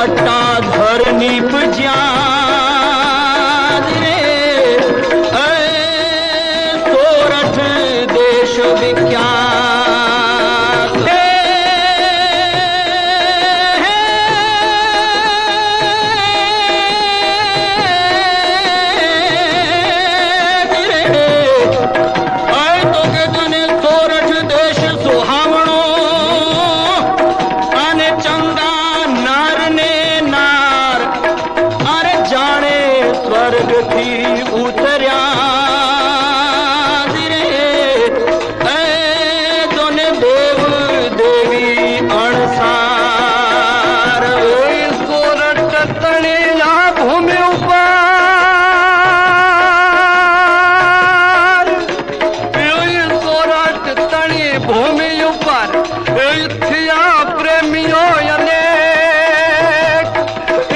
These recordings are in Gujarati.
પટ્ટા ધર નીપજ્યા રે સોરઠ દેશ વિખ્યાત તો કે તને સોરઠ દેશ સુહાવણો અને ચંગા નાર ને નાર અરે જાણે સ્વર્ગથી ઉતર્યા રે તોને દેવ દેવી અણસાર સોરઠ તણેલા ભૂમિ ઉપર સોરઠ તણી ભૂમિ ઉપર થયા પ્રેમીઓ અને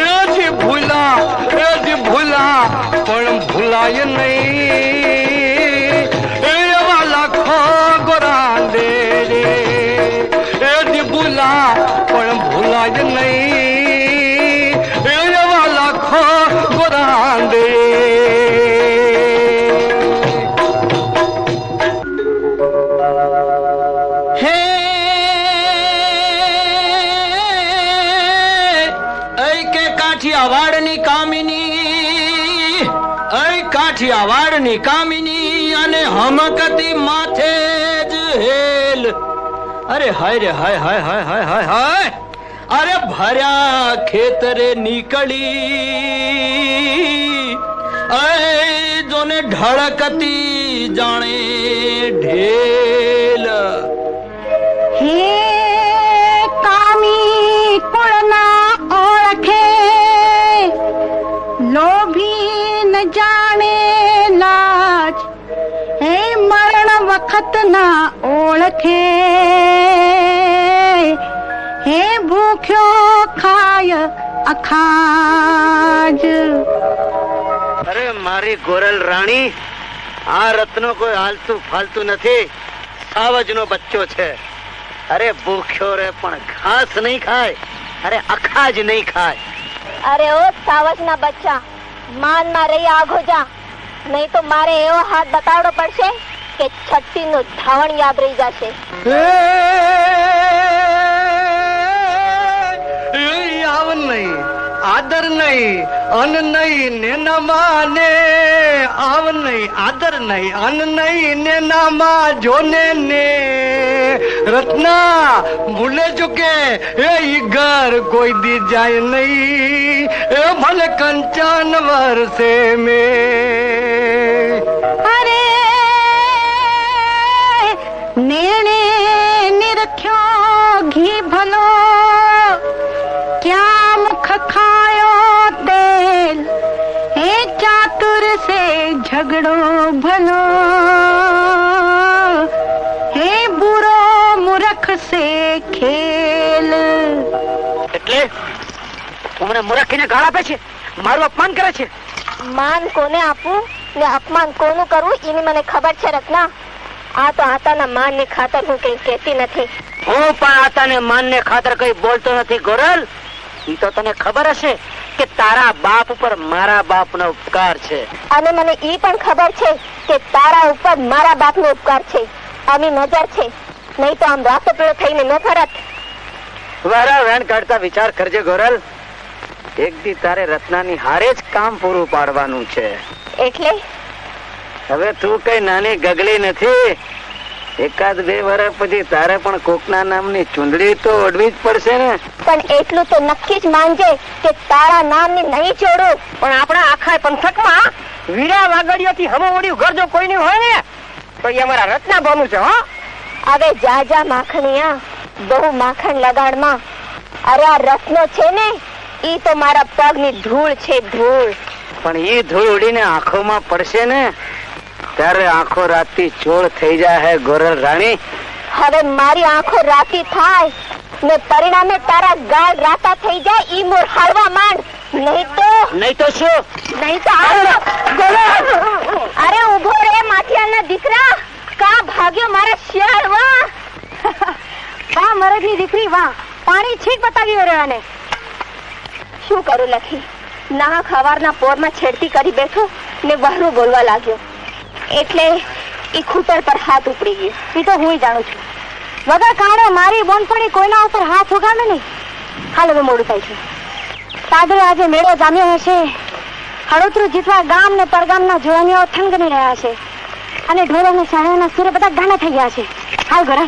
એથી ભૂલા પણ ભૂલાય નહીં એવા લાખો ગોરા દે રે એથી ભૂલા પણ ભૂલાય નહીં એવા લાખો ગોરા દે હે કાઠિયાવાડની કામિની અને હમકતી માથે જ હેલ અરે હાય રે હાય હાય હાય હાય હાય હાય અરે ભર્યા ખેતરે નીકળી જોને ઢળકતી જાણે ઢેલ હે કામી કુળના ઓળખે લોભી ન જાણે લાજ હે મરણ વખત ના ઓળખે હે ભૂખ્યો ખાય અખાજ અરે મારી ગોરલ રાણી આ રત્નો કોઈ હાલતું ફાલતું નથી સાવજનો બચ્ચો છે અરે ભૂખ્યો રે પણ ઘાસ નહીં ખાય અરે અખાજ નહીં ખાય અરે ઓ સાવજના બચ્ચા માન માં રહી આગો જા નહીં તો મારે એવો હાથ બતાવવો પડશે કે છઠ્ઠી નું ધાવણ યાદ રહી જશે આવ નહીં આદર નહીં અન નહીં ને માને આવ નહીં આદર નહીં અન નહીં ને નામાં જોને ને રત્ના ભૂલે ચુકે એ ઈ ઘર કોઈ દી જાય નહીં એ ભલે કંચન વર્ષે મેં અરે નેણે નિરખ્યો ઘી ભલો ક્યાં મુખ ખાયો તેલ હે ચાતુર સે ઝગડો ભલો હે બુરો મૂર્ખ સે ખેલ એટલે તું મને મૂર્ખીને ગાળ આપે છે મારું અપમાન કરે છે માન કોને આપવું ને અપમાન કોનું કરવું એની મને ખબર છે રત્ના આ તો આતાના માન ની ખાતર હું કઈ કહેતી નથી હું પણ આતાને માન ને ખાતર કઈ બોલતો નથી ગોરલ ઈ તો તને ખબર હશે કે તારા બાપ ઉપર મારા બાપનો ઉપકાર છે અને મને ઈ પણ ખબર છે કે તારા ઉપર મારા બાપનો ઉપકાર છે આની નજર છે નહીં તો આમ રાસ્તો પેલો થઈને ન ફરત વારા વેણ કાઢતા વિચાર કરજે ગોરલ એક દી તારે રત્નાની હારે જ કામ પૂરું પાડવાનું છે એટલે હવે તું કઈ નાની ગગલી નથી એકાદ બે વર્ષ પછી તારે પણ કોકના નામની ચૂંદડી તો ઓઢવી જ પડશે ને પણ એટલું તો નક્કી જ માનજે કે તારા નામની નહીં છોડું પણ આપણા આખા પંથકમાં વીરા વાગડિયાથી હમોવડ્યું ઘર જો કોઈનું હોય ને તો એ અમારા રત્ના બનવું છે હો હવે જાજા માખણિયા બહુ માખણ લગાડમાં અરે આ રત્નો છે ને ઈ તો મારા પગની ધૂળ છે ધૂળ પણ ઈ ધૂળ ઉડીને આંખોમાં પડશે ને ત્યારે આંખો રાતી ચોળ થઈ જાય ગોરલ રાણી હવે મારી આંખો રાતી થાય ને પરિણામે તારા ગાળ રાતા થઈ જાય ઈ મોર હાલવા માંડ નહીં તો શું નહીં તો અરે ઉભો રે માથિયાના દીકરા કા ભાગ્યો મારા શિયાળ વાહ વાહ મરદની દીકરી વાહ પાણી છીક બતાવ્યો રે આને શું કરું લખી? નાહક હવારના પોરમાં છેડતી કરી બેઠો ને વહરું બોલવા લાગ્યો એટલે એ ખૂટર પર હાથ ઉપડી ગયો. એ તો હું જાણું છું. વગર કારણે મારી બોનપણી કોઈના ઉપર હાથ ઉગામે નહીં. હાલ હવે મોડું થાય છે. સાગરે આજે મેળો જામ્યો હશે. હળોતરું જીતવા ગામ ને પરગામના જવાનીઓ થનગની રહ્યા છે અને ઢોરો ને સાહેબના સુરે બધા ગાના થઈ ગયા છે. હાલ ઘરે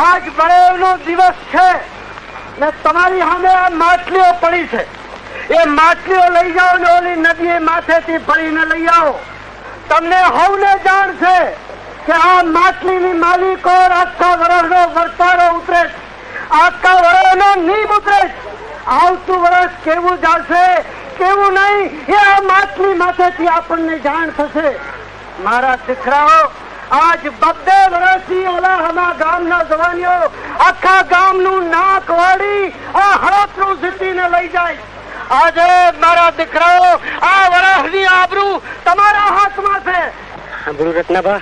આજ બળેવનો દિવસ છે ને તમારી સામે આ માટલીઓ પડી છે. એ માટલીઓ લઈ જાઓ ને ઓલી નદીએ માથેથી ભરીને લઈ આવો. તમને સૌને જાણ છે કે આ માટલીની માલિકો આખા વર્ષનો વર્તારો ઉતરે, આખા વર્ષનો નીમ ઉતરે. આવતું વર્ષ કેવું જશે કેવું નહીં એ આ માટલી માથેથી આપણને જાણ થશે. મારા દીકરાઓ, આજ 2 વર્ષથી ઓલા હમા ગામના જવાનીઓ આખા ગામનું નાક વાળી આ હળોતરું જીતીને લઈ જાય. આજે મારા દીકરાઓ, આ વર્ષની આબરૂ તમારા હાથમાં છે. આબરૂ રત્નાભા,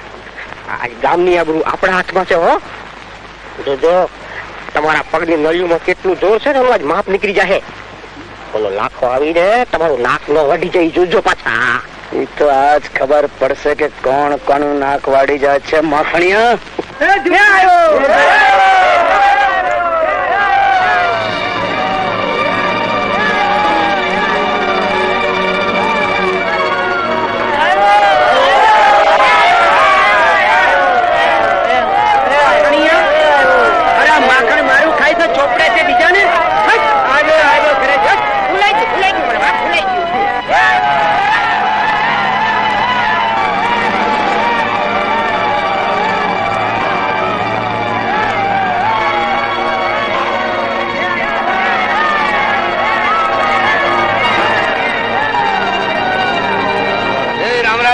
આ ગામની આબરૂ આપણા હાથમાં છે. હો જોજો, તમારા પગની નળીઓમાં કેટલું જોર છે ને આજ માપ નીકળી જાય. બોલો લાખો આવીને તમારું નાક ન વઢી જાય. જોજો પાછા. એ તો આજ ખબર પડશે કે કોણ કોનું નાક વાડી જાય છે. માખણિયા માખણ મારું ખાય તો ચોપડે છે બીજા ને.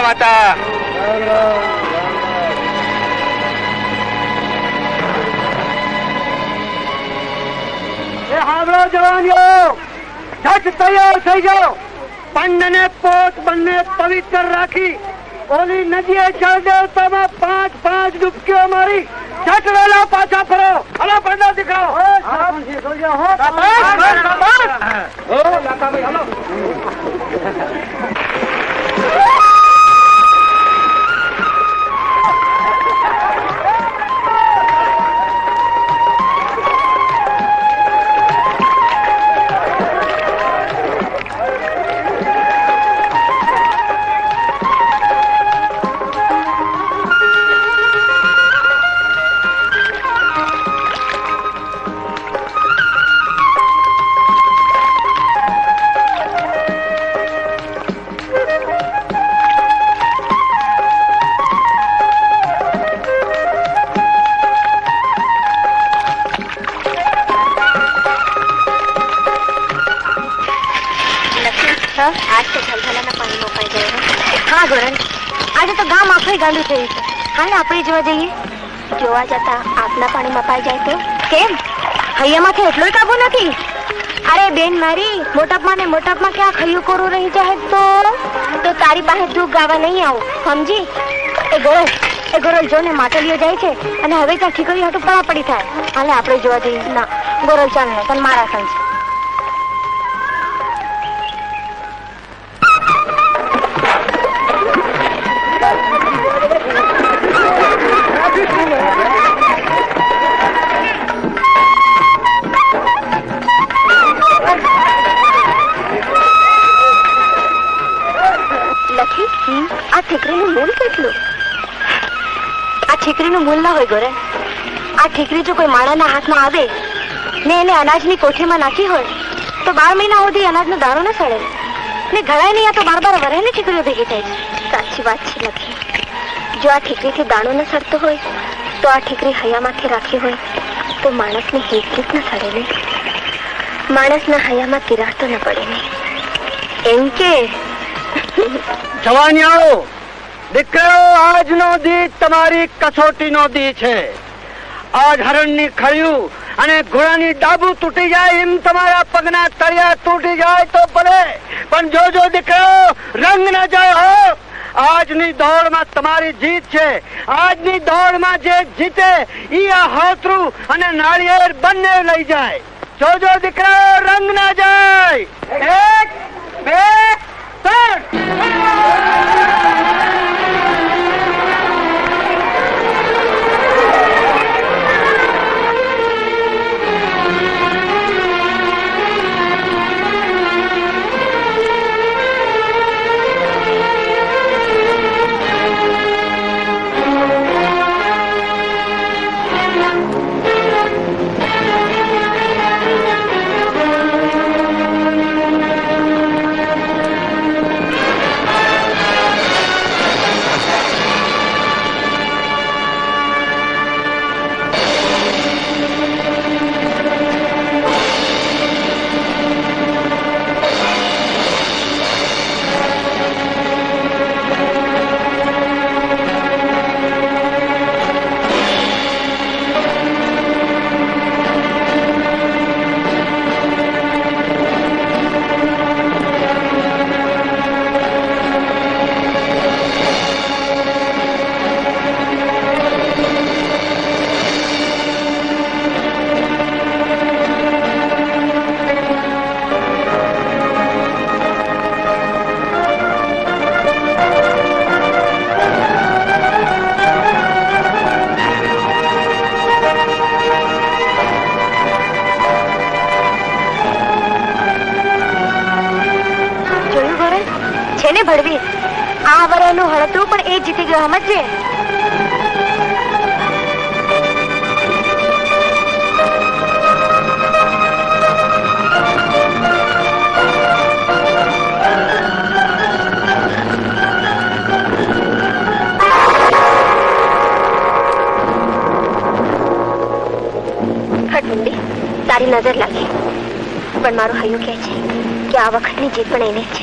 માતા હાવડો જવાનીઓ, જજ તૈયાર થઈ જાઓ. પંડ ને પોત બંને પવિત્ર રાખી ઓલી નદીએ જળ દેવતામાં 5 ડૂબકીઓ મારી જટ વેલા પાછા ફરો. હલો પંડા દીકરાઓ. હા ગોરન, આજે તો ગામ આખું ગાંડું થયું છે. હાલ આપણે જોવા જઈએ. જોવા જતા આપના પાણી મપાઈ જાય તો? કેમ? હૈયામાંથી એટલો કાબુ નથી. અરે બેન મારી, મોટાપમાં ને મોટાપમાં ક્યાં ખૈયું કોરું રહી જાય તો તારી પાસે દુઃખ ગાવા નહીં આવું, સમજી? એ ગોરલ જો ને માટલીઓ જાય છે અને હવે ત્યાં ઠીકરી હાટું પડી થાય. હાલે આપણે જોવા જઈએ. ના ગોરલ ચાલ ને, તને મારા સંગ છે. આ ઠીકરીનું મૂળ કેટલું? આ ઠીકરીનું મૂળ ના હોય ગોરે. આ ઠીકરી જો કોઈ માણાના હાથમાં આવે ને એને અનાજની કોઠીમાં નાખી હોય તો 12 મહિના સુધી અનાજનો દાણો ન સડે ને ઘડાય નહીં. આ તો 12 વરેની ઠીકરીઓ ભેગી થાય છે. સાચી વાત છે લખી. જો આ ઠીકરીથી દાણો ન સડતો હોય તો આ ઠીકરી હૈયામાંથી રાખી હોય તો માણસને હેત રીત ન સડે ને, માણસના હૈયામાં તિરાડ તો ન પડે ને. એમ કે જવાનીઓ, દીકરો, આજનો દી તમારી કસોટીનો દી છે. આજ હરણની ખળિયું અને ઘોડાની ડાબુ તૂટી જાય એમ તમારા પગના તળિયા તૂટી જાય તો ભલે, પણ જોજો દીકરો, રંગ ના જાય હો. આજની દોડમાં તમારી જીત છે. આજની દોડમાં જે જીતે ઈ આ હોતરું અને નાળિયેર બંને લઈ જાય. જોજો દીકરા, રંગ ના જાય. 1 2 ભડવી આ વરેલું હળતું પણ એ જીતી ગયો સમજે. તારી નજર લાગી પણ મારું હૈયું કહે છે કે આ વખતની જીત પણ એને જ છે.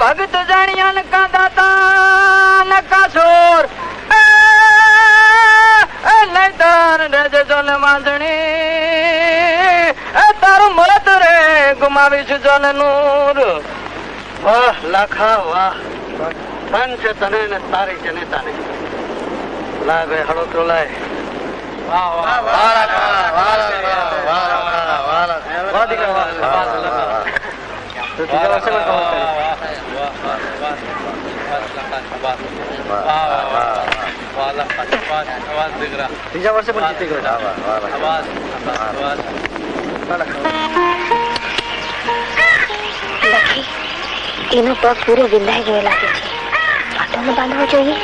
ભગત જાણ્યા ન કા દાતા ન કા સોર નૈતર રજ જલ માંજણી તારું મળત રે ગુમાવીશ જલ નૂર. વાહ લાખા વાહ, ધન છે તને ને તારી છે નેતાને. લાય ભાઈ હળોતરો લાય. વાહ વાહ વાહ લાખા વાહ લાખા વાહ લાખા વાહ લાખા વાહ દીકરા વાહ વાહ. તો તીજા વર્ષે પણ કહો ત્રીજા વર્ષે પણ જીતી ગયો. એનો પગ પૂરો વિંધાઈ ગયો લાગે છે. પાટોને બાંધવો જોઈએ.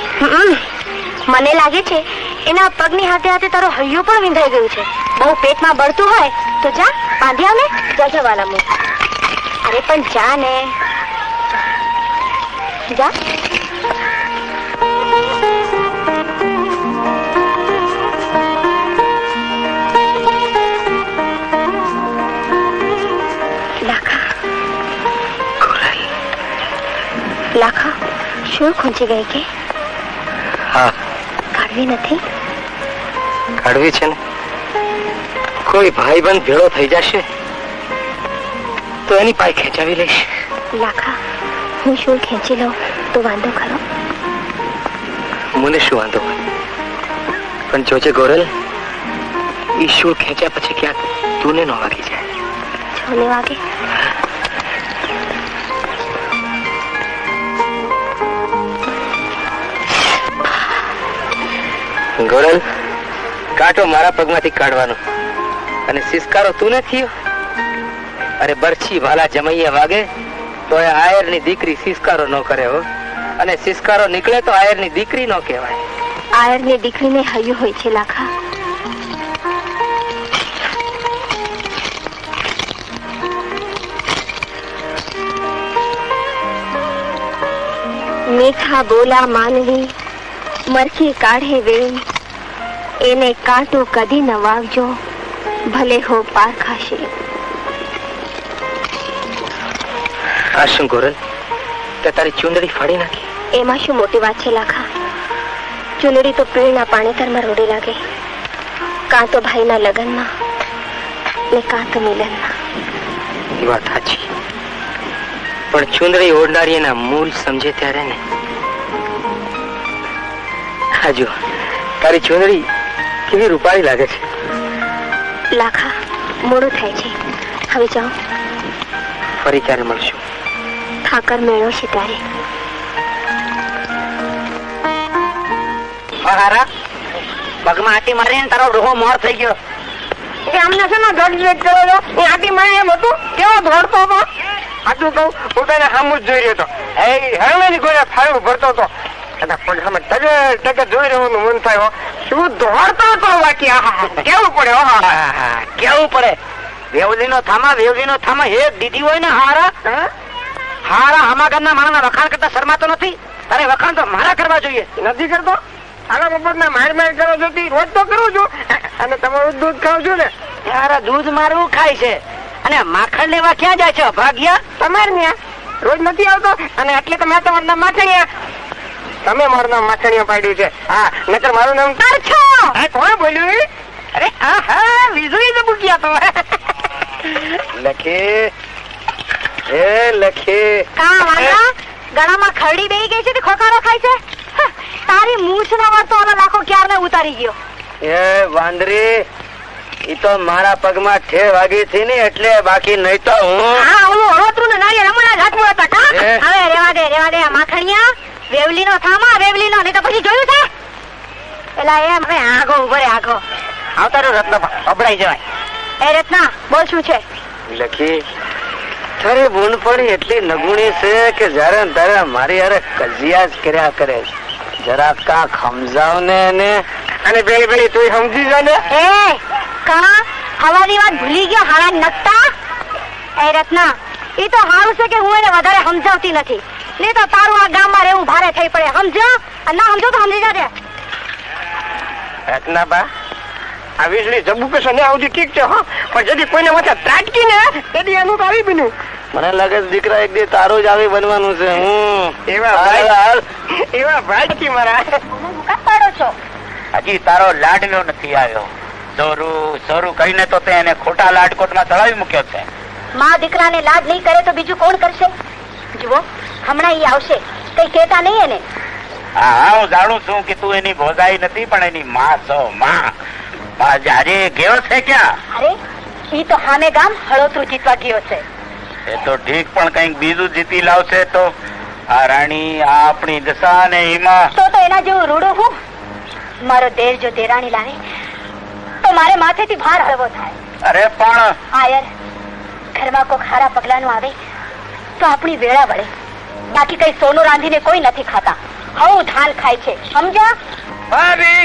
મને લાગે છે એના પગની હાથે હાથે તારો હૈયું પણ વિંધાઈ ગયું છે. બહુ પેટમાં બળતું હોય તો જા બાંધી આવ ને. જા જવાના મું. અરે પણ જા ને, જા. લાખા શું ખૂંચી ગઈ કે? હા, કાઢવી નથી? કાઢવી છે ને. કોઈ ભાઈબંધ ભેળો થઈ જશે તો એની પાસે ખેંચાવી લઈશ. લાખા હું શું ખેંચી લઉં તો વાંધો ખરો? મને શું વાંધો હોય, પણ જોજે ગોરલ, ઈ શું ખેંચ્યા પછી ક્યાંક તુને ન વાગી જાય. છોને વાગે? ગોરલ, કાંટો મારા પગમાંથી કાઢવાનો અને સિસકારો તું ને થયો. અરે બરછી ભાલા જમૈયા વાગે તો એ આયરની દીકરી સિસકારો ન કરે હો, અને સિસકારો નીકળે તો આયરની દીકરી ન કહેવાય. આયરની દીકરીને હૈયું હોય છે લાખા. મીઠા બોલા માનવી મરચી કાઢે વેણ, એને કાંટો કદી ન વાવજો, ભલે હો પાર ખાશે. આ શું ગોરલ, તે તારી ચુંદડી ફાડી નાખી? એમાં શું મોટી વાત છે લાખા? ચુંદડી તો પીળના પાણીતરમાં રોડી લાગે, કાં તો ભાઈના લગ્નમાં ને કાં તો મિલનમાં. એ વાત સાચી, પણ ચુંદડી ઓઢનારી એના મૂળ સમજે ત્યારે ને. હાજો, તારી ચુંદડી કેવી રૂપાળી લાગે છે. લાખા, મોડું થાય છે, હવે જાઓ. ફરી ક્યારે મળશું? ઠાકર મેળો છે ત્યારે. હારા, પગમાં આટી મારીને તારો ડોહો મોર થઈ ગયો. અમને છે ને ધડ વેટ કરો છો, એ આટી મારી એમ હતું, કેવો દોડતો હતો. આટલું કહું, પોતાને સામું જ જોઈ રહ્યો હતો. હરમેની ગોળે ફાળું ભરતો હતો. ટકે જોઈ રહેવાનું મન થાય. શું દોડતો હતો બાકી. કેવું પડે, કેવું પડે. વેવલીનો થામા એક દીધી હોય ને હારા હામા ગામના માણસના વખાણ કરતા શરમાતો નથી. તારે વખાણ તો મારા કરવા જોઈએ. નથી કરતો. આના મફતના માર કરો છો, રોજ તો કરું છું. અને તમારું દૂધ ખાવ છું ને. યાર દૂધ મારું ખાય છે અને માખણ લેવા ક્યાં જાય છે ભાગ્યા? તમારે ત્યાં રોજ નથી આવતો. અને એટલે તો મેં તમારું નામ માખણિયા, તમે મારું નામ માખણિયા પાડ્યું છે. હા, નકર મારું નામ કરછો. કોણ બોલ્યું? અરે હા હા, વીજળી તો મૂક્યા તો. લખી એ લખી ગળામાં ખરડી બેહી ગઈ છે તે ખોખારો ખાય છે. તારી મૂછ ના વળતો ઓલો લાખો ક્યારને ઉતારી ગયો. એ વાંદરી, ઈ તો મારા પગમાં ઠે વાગી હતી ને એટલે, બાકી નહીં તો હું. હા, ઓલું હળોતરું ને નાળિયેર હમણાં જ હાથમાં હતા. કા હવે રેવા દે માખણિયા. વેવલીનો થામા, વેવલીનો નહીં તો પછી જોયું છે. એલા એમ હવે આગો ઉભો રે આગો. આવતા રહ્યો રત્ન અબડાઈ જવાય. એ રત્ના, બોલ શું છે? લખી, તારી બૂંદ પડી એટલી નગુણી છે કે જયારે તારે મારી હારે કજિયા જ કર્યા કરે. જરા કાંક સમજાવ ને એને. અને બેલી બેલી તું સમજી જા ને. એ કા હવાની વાત ભૂલી ગયો હારા નકટા. એ રત્ના, ઈ તો હારું છે કે હું એને વધારે સમજાવતી નથી, નહીં તો તારું આ ગામમાં રહેવું ભારે થઈ પડે. સમજો? ના સમજો તો સમજી જાજે. રત્ના બા, આ વીજળી જબુ કે ને આવતી ઠીક છે, હા, પણ જદી કોઈને માથે ત્રાટકી ને તેથી એનું તો આવી બન્યું. મને લાગે છે દીકરા એક દી તારું જ આવી બનવાનું છે. એવા ભાઈ મારા પાડો છો. હજી તારો લાડલો નથી આવ્યો. સોરું કહીને તો તે એને ખોટા લાડકોટમાં ચડાવી મૂક્યો છે. માં દીકરાને લાડ નહીં કરે તો બીજું કોણ કરશે? જુઓ, હમણાં ઈ આવશે, કઈ કહેતા નહીં એને. હા, હું જાણું છું કે તું એની ભોજાઈ નથી, પણ એની માં છો. માં આજે ગયો છે ક્યાં? અરે ઈ તો હામે ગામ હળોતરું જીતવા ગયો છે. એ તો ઠીક, પણ કઈક બીજું જીતી લાવશે તો આ રાણી, આ આપણી દશા ને હિમા તો એના જેવું રૂડું હું. મારો દેર જો દેરાણી લાવે તો મારે માથેથી ભાર હળવો થાય. અરે પણ આયર, ઘરમાં કોઈ ખારા પગલાનું આવે તો આપણી વેળા વળે. બાકી કઈ સોનું રાંધીને કોઈ નથી ખાતા, હવું ધાન ખાય છે. સમજ્યા? ભાભી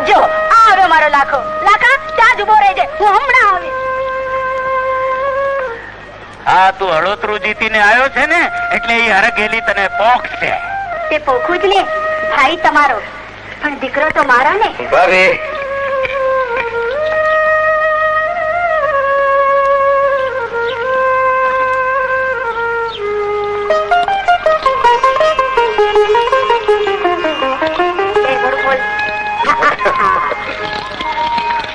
જો આ આવ્યો મારો લાખો. લાખા, ત્યાં જ ઉભો રહેજે, હું હમણાં આવીશ. હા, તું હળોતરું જીતીને આવ્યો છે ને એટલે એ હરગેલી તને પોખ છે. તે પોખું જ ને, ભાઈ તમારો, પણ દીકરો તો મારો ને. ભાભી,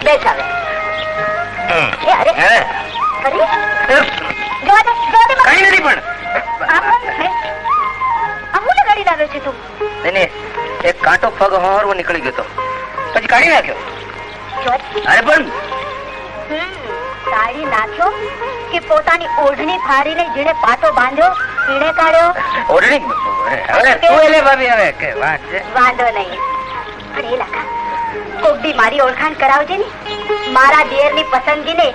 બેસ આવે. અરે હે? જોવા દે કઈ નથી પણ હું લગાડી લાવ્યો છે તું. નહીં, એક કાંટો પગ હરવો નીકળી ગયો તો પછી કાઢી નાખ્યો. અરે પણ કાઢી નાખ્યો કે પોતાની ઓઢણી ફાડીને જેને પાટો બાંધ્યો એને કાઢ્યો? ઓઢણી હવે તું એટલે ભાભી હવે કે વાત છે. વાંધો નહીં, પણ એ લાખા કોક દી મારી ઓળખાણ કરાવજે ને. મારા દેરની પસંદગીને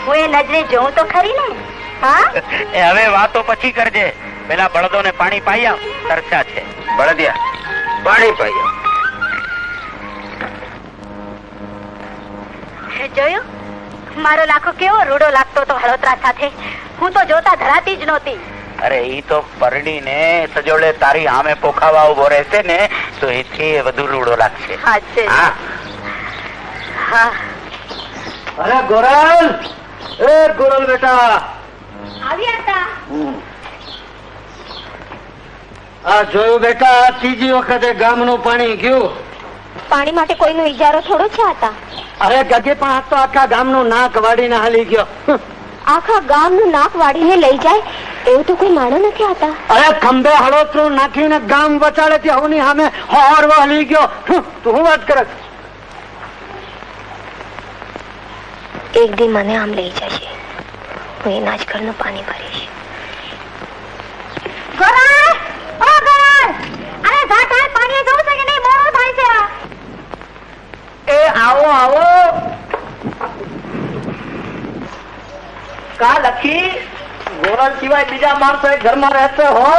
હું એ નજરે જોઉં તો ખરી ને. હા, એ હવે વાતો પછી કરજે. પેલા બળદોને પાણી પાઈ આવ, તરસ્યા છે. બળદિયા, પાણી પાઈ આવ. જોયું મારો લાખો કેવો રૂડો લાગતો હતો હળોતરા સાથે. હું તો જોતા ધરાતી જ નહોતી. અરે ઈ તો પરડી ને સજોડે તારી આમે પોખાવા ઉભો રહેશે ને તો એથી વધુ રૂડો લાગશે. હા હા અરે ગોરલ, એ ગોરલ બેટા, આવ્યા હતા. આ જોયું બેટા, આ ત્રીજી વખતે ગામનું પાણી ગયું. પાણી માટે કોઈનો ઈજારો થોડો છે હતા. અરે ગગે પણ આ તો આખા ગામનું નાક વાડીને હાલી ગયો. આખા ગામનું નાક વાળીને લઈ જાય એવું તો કોઈ માણસ નથી હતા. અરે ખંભે હળોતરું નાખીને ગામ વચાડે થી હવની સામે હોરવો હાલી ગયો. તું શું વાત કરે? એક દી મને આમ લઈ જશે, હું એના જ ઘરનું પાણી ભરીશ. ગોરાલ! ઓ ગોરાલ! અરે ઘાટાએ પાણીએ જવું છે કે નહીં? મોડું થાય છે. એ આવો આવો. કા લખી, ગોરલ સિવાય બીજા માણસો એ ઘરમાં રહેશે હો?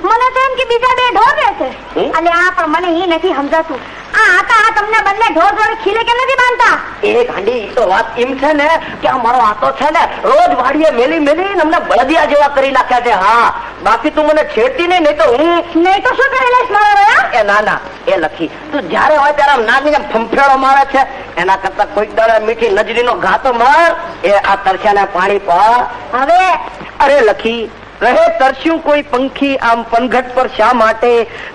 મને તો એમ કે બીજા બે ઢોર રહેશે. અને આ પણ મને એ નથી સમજાતું. આ તમને બંને ઢોર જોડે ખીલે કેમ નથી બાંધતા? એ ગાંડી, ઈ તો વાત એમ છે ને કે આ મારો આતો છે ને રોજ વાડીએ મેલી મેલી અમને બળદિયા જેવા કરી નાખ્યા છે. હા, બાકી તું મને છેડતી નહીં તો હું નહીં તો શું કરી લઈશ મારો? એ ના એ લખી, તું જયારે હોય ત્યારે આમ નાગીને ફંફેડો મારે છે. એના કરતા કોઈક દાડે મીઠી નજરીનો ઘાતો માર. એ આ તરસ્યાને પાણી પર. હવે અરે લખી, રહે તરસ્યું કોઈ પંખી આમ પનઘટ પર શા માટે?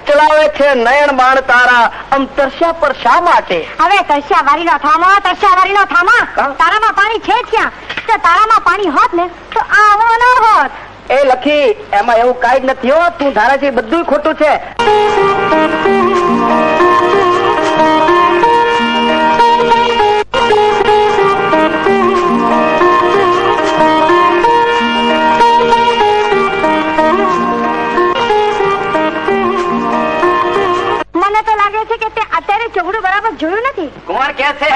ચલાવે છે નયન બાણ તારા આમ તરસ્યા પર શા માટે? હવે તરસ્યાવારીનો થામા, તરસ્યાવારીનો થામા. તારામાં પાણી છે જ ક્યાં? તો તારામાં પાણી હોત ને તો આવો ન હોત. એ લખી, એમાં એવું કાંઈ જ નથી હો. તું ધારે છે બધું ખોટું છે. મને તો લાગે છે કે તે અત્યારે ચોગડું બરાબર જોયું નથી. કોણ કે છે?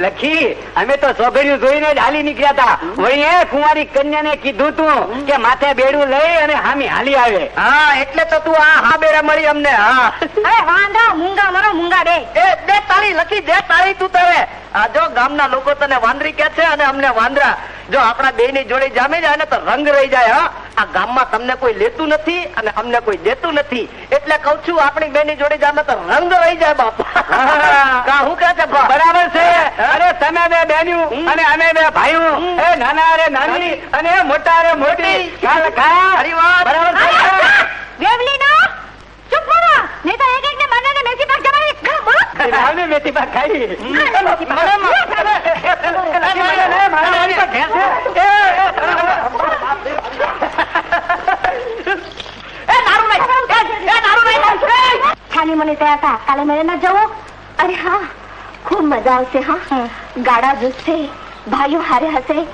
લખી, અમે તો સોગડિયું જોઈને જ હાલી નીકળ્યા હતા. વળી એ કુંવારી કન્યાને કીધું તું કે માથે બેડું લઈ અને હામી હાલી આવે. હા, એટલે તો તું આ બેડા મળી અમને. હા, અરે વાંધા મૂંગા મરો મૂંગા બે. એ દે તાળી લખી, દે તાળી તું તારે. આ જો ગામના લોકો તને વાંદરી કે છે અને અમને વાંદરા. જો આપણા બે ની જોડી જામી જાય ને તો રંગ રહી જાય. હા, આ ગામમાં તમને કોઈ લેતું નથી અને અમને કોઈ દેતું નથી. એટલે કઉ છું આપણી બે ની જોડી જામે તો રંગ રહી જાય બાપા. હું કે છે? બરાબર છે. અરે તમે બે બેન્યું અને અમે બે ભાઈઓ, એ નાના અરે નાની અને મોટા અરે મોટી. બરાબર છે. વેવલી નો ચૂપ કરો. નહીં તો એક એક ને બંનેને મેથી પાક જમાડી બોલો. આવને મેથી પાક ખાઈ. છાની મને ત્યાં હતા. કાલે મેળે ના જવું? અરે હા, ખૂબ મજા આવશે. હા, ગાડા જુસશે, ભાઈઓ હારે હશે,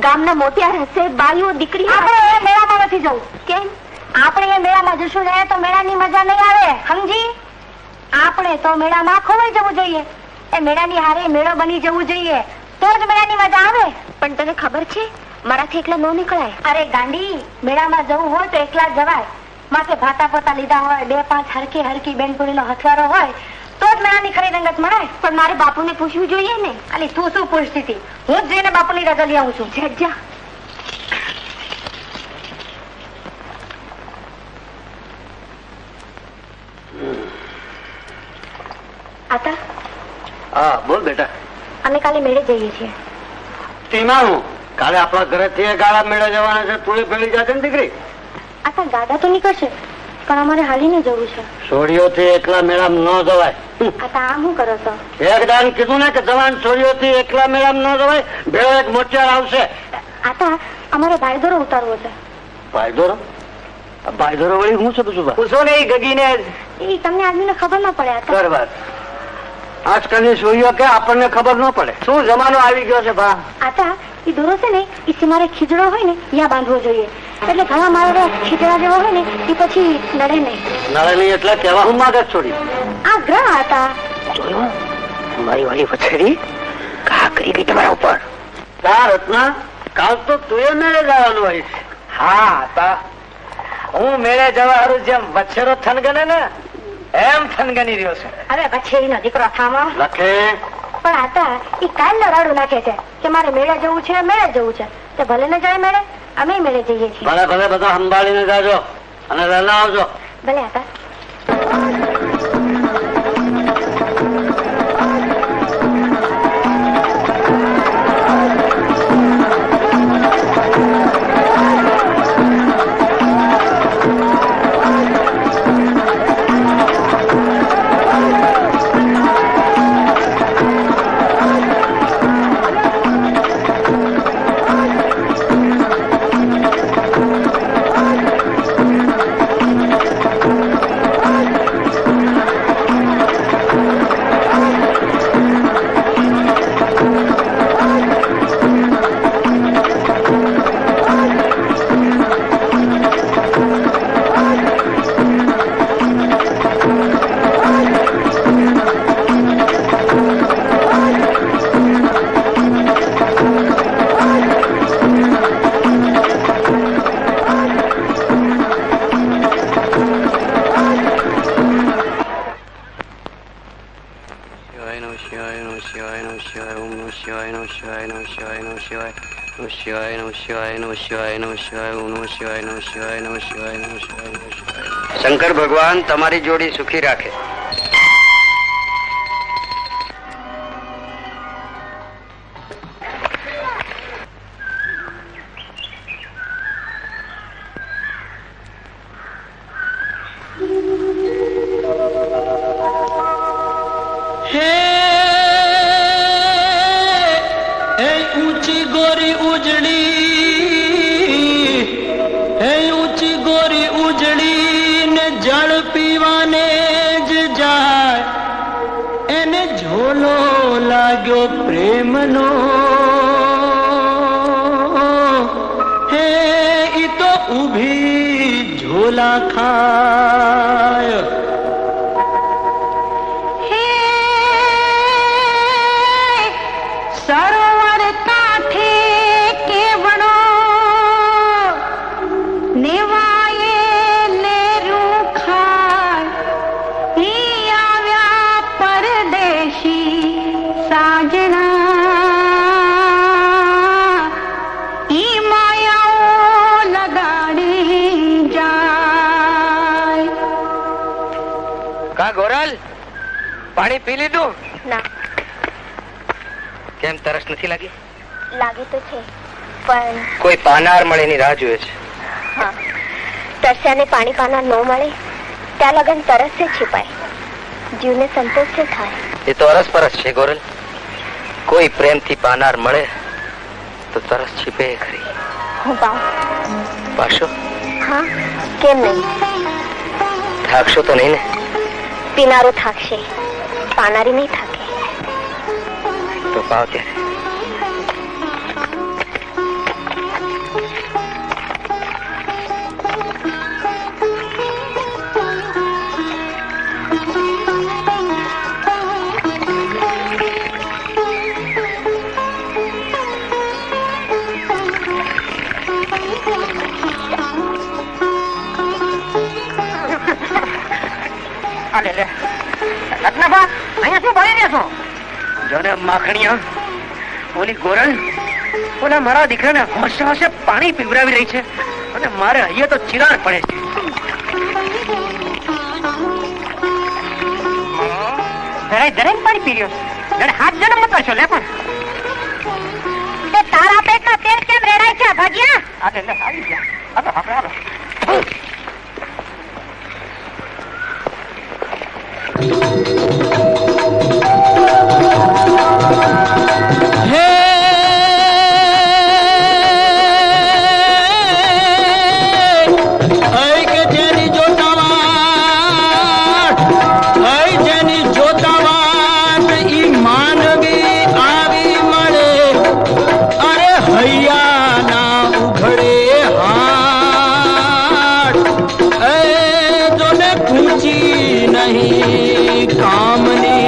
ગામના મોટિયાર હશે, બાઈઓ દીકરી. આપણે એ મેળામાં નથી જવું. કેમ? આપણે એ મેળામાં જશું ને તો મેળાની મજા નહીં આવે. સમજી? આપણે તો મેળામાં ખોવાઈ જવું જોઈએ. એ મેળાની હારે મેળો બની જવું જોઈએ, તો જ મેળાની મજા આવે. પણ તને ખબર છે, મારાથી એકલા ન નીકળાય. અરે ગાંડી, મેળામાં જવું હોય તો એકલા જ જવાય. માથે ભાતા પોતા લીધા હોય, 2-5 હરકી હરકી બેનપુરીનો હથવારો હોય તો જ મેળાની ખરી રંગત મળે. પણ મારે બાપુને પૂછવું જોઈએ ને. અલી તું શું પૂછતી હતી? હું જ જઈને બાપુની રજા લઈ આવું છું. જા. આતા, હા, બોલ બેટા. અમે કાલે મેળે જઈએ છીએ. તેમાં હું કાલે આપણા ઘરેથી ગાળા મેળા જવાના છે. તું પેલી જાતે ને દીકરી? આતા ગાડા તો નીકળશે પણ અમારે હાલીને જવું છે. છોડીઓથી એકલા મેળામાં ન જવાય. આતા આમ શું કરો છો? એક દાન કીધું ને કે જવાન છોડીઓથી એકલા મેળામાં ન જવાય. ભેળો એક મોટિયાર આવશે. આતા અમારે ભાઈદોરો ઉતારવો છે. ભાઈદોરો? ભાઈદોરો વળી હું છે બધું? પૂછો ને એ ગગીને. એ તમને આદમીને ખબર ન પડે. આતા બરાબર. આજકાલની છોડીઓ કે આપણને ખબર ન પડે. શું જમાનો આવી ગયો છે ભા. આતા એ દોરો છે ને એ મારે ખીજડો હોય ને ત્યાં બાંધવો જોઈએ. એટલે ઘણા મારે ખીજડા જેવો હોય ને એ પછી નડે નહીં. નડે નહીં એટલે કેવા હું માંગે છોડી? આ ગ્રહ હતા. જોયું મારી વાલી વછેરી કા કરી ગઈ તમારા ઉપર. કા રત્ના, કાલ તો તું એ મેળે જવાનું હોય છે. હા, તા હું મેળે જવા હારું જેમ વછેરો થનગને ને એમ થનગની રહ્યો છે. અરે પછી એનો દીકરો થામો. લખે પણ આતા એ કાલ નો રાડું નાખે છે કે મારે મેળે જવું છે, મેળે જવું છે. તે ભલે ને જાય મેળે, અમે મેળે જઈએ છીએ. ભલે ભલે બધા સંભાળીને જાજો અને વહેલા આવજો. ભલે આકા. શંકર ભગવાન તમારી જોડી સુખી રાખે. ऊंची गोरी उजड़ी ने जल पीवाने ज जाय એને ઝોલો લાગ્યો પ્રેમનો હે ઈ તો ઊભી ઝોલા ખાય. સરોવર કાંઠે કેવડો નેવાયે લેરું ખાય ઈ આવ્યા પરદેશી સાજણા ઈ માયાઓ લગાડી જાય. કા ગોરલ, પાણી પી લીધું? ના, કેમ તરસ નથી લાગી? લાગે તો છે પણ કોઈ પાનાર મળે એની રાહ જોઈએ છે. હા, તરસ્યાને પાણી પાના ન મળે ત્યાં લગન તરસ છે છિપાય, જીવને સંતોષ છે થાય. એ તો અરસપરસ છે ગોરલ. કોઈ પ્રેમથી પાનાર મળે તો તરસ છીપે ખરી. હું પાઉં? પાશો? હા, કેમ નહીં? થાકશો તો નહીં ને? પીનારો થાકશે, પાનારી નહીં થાકે. તો પાવ ત્યારે. અહીંયા શું ભણી દેશો? જોને માખણિયા, ઓલી ગોરલ ઓલા મારા દીકરાને હોશે હોશે પાણી પીવડાવી રહી છે અને મારે અહીંયા તો ચિરાણ પડે છે. દરેક પાણી પી રહ્યો છે. હાથ જન્મ કરશો લે પણ તારા પેટમાં તેલ કેમ રેડાય છે ભાગ્યા? આવી ગયા. હાલો આપણે હાલો. હે કે જેની જોતાવાટ ઈ માનવી આવી મળે. અરે હૈયા ના ઉઘડે હાટ એ જોને પૂછી નહીં કામની.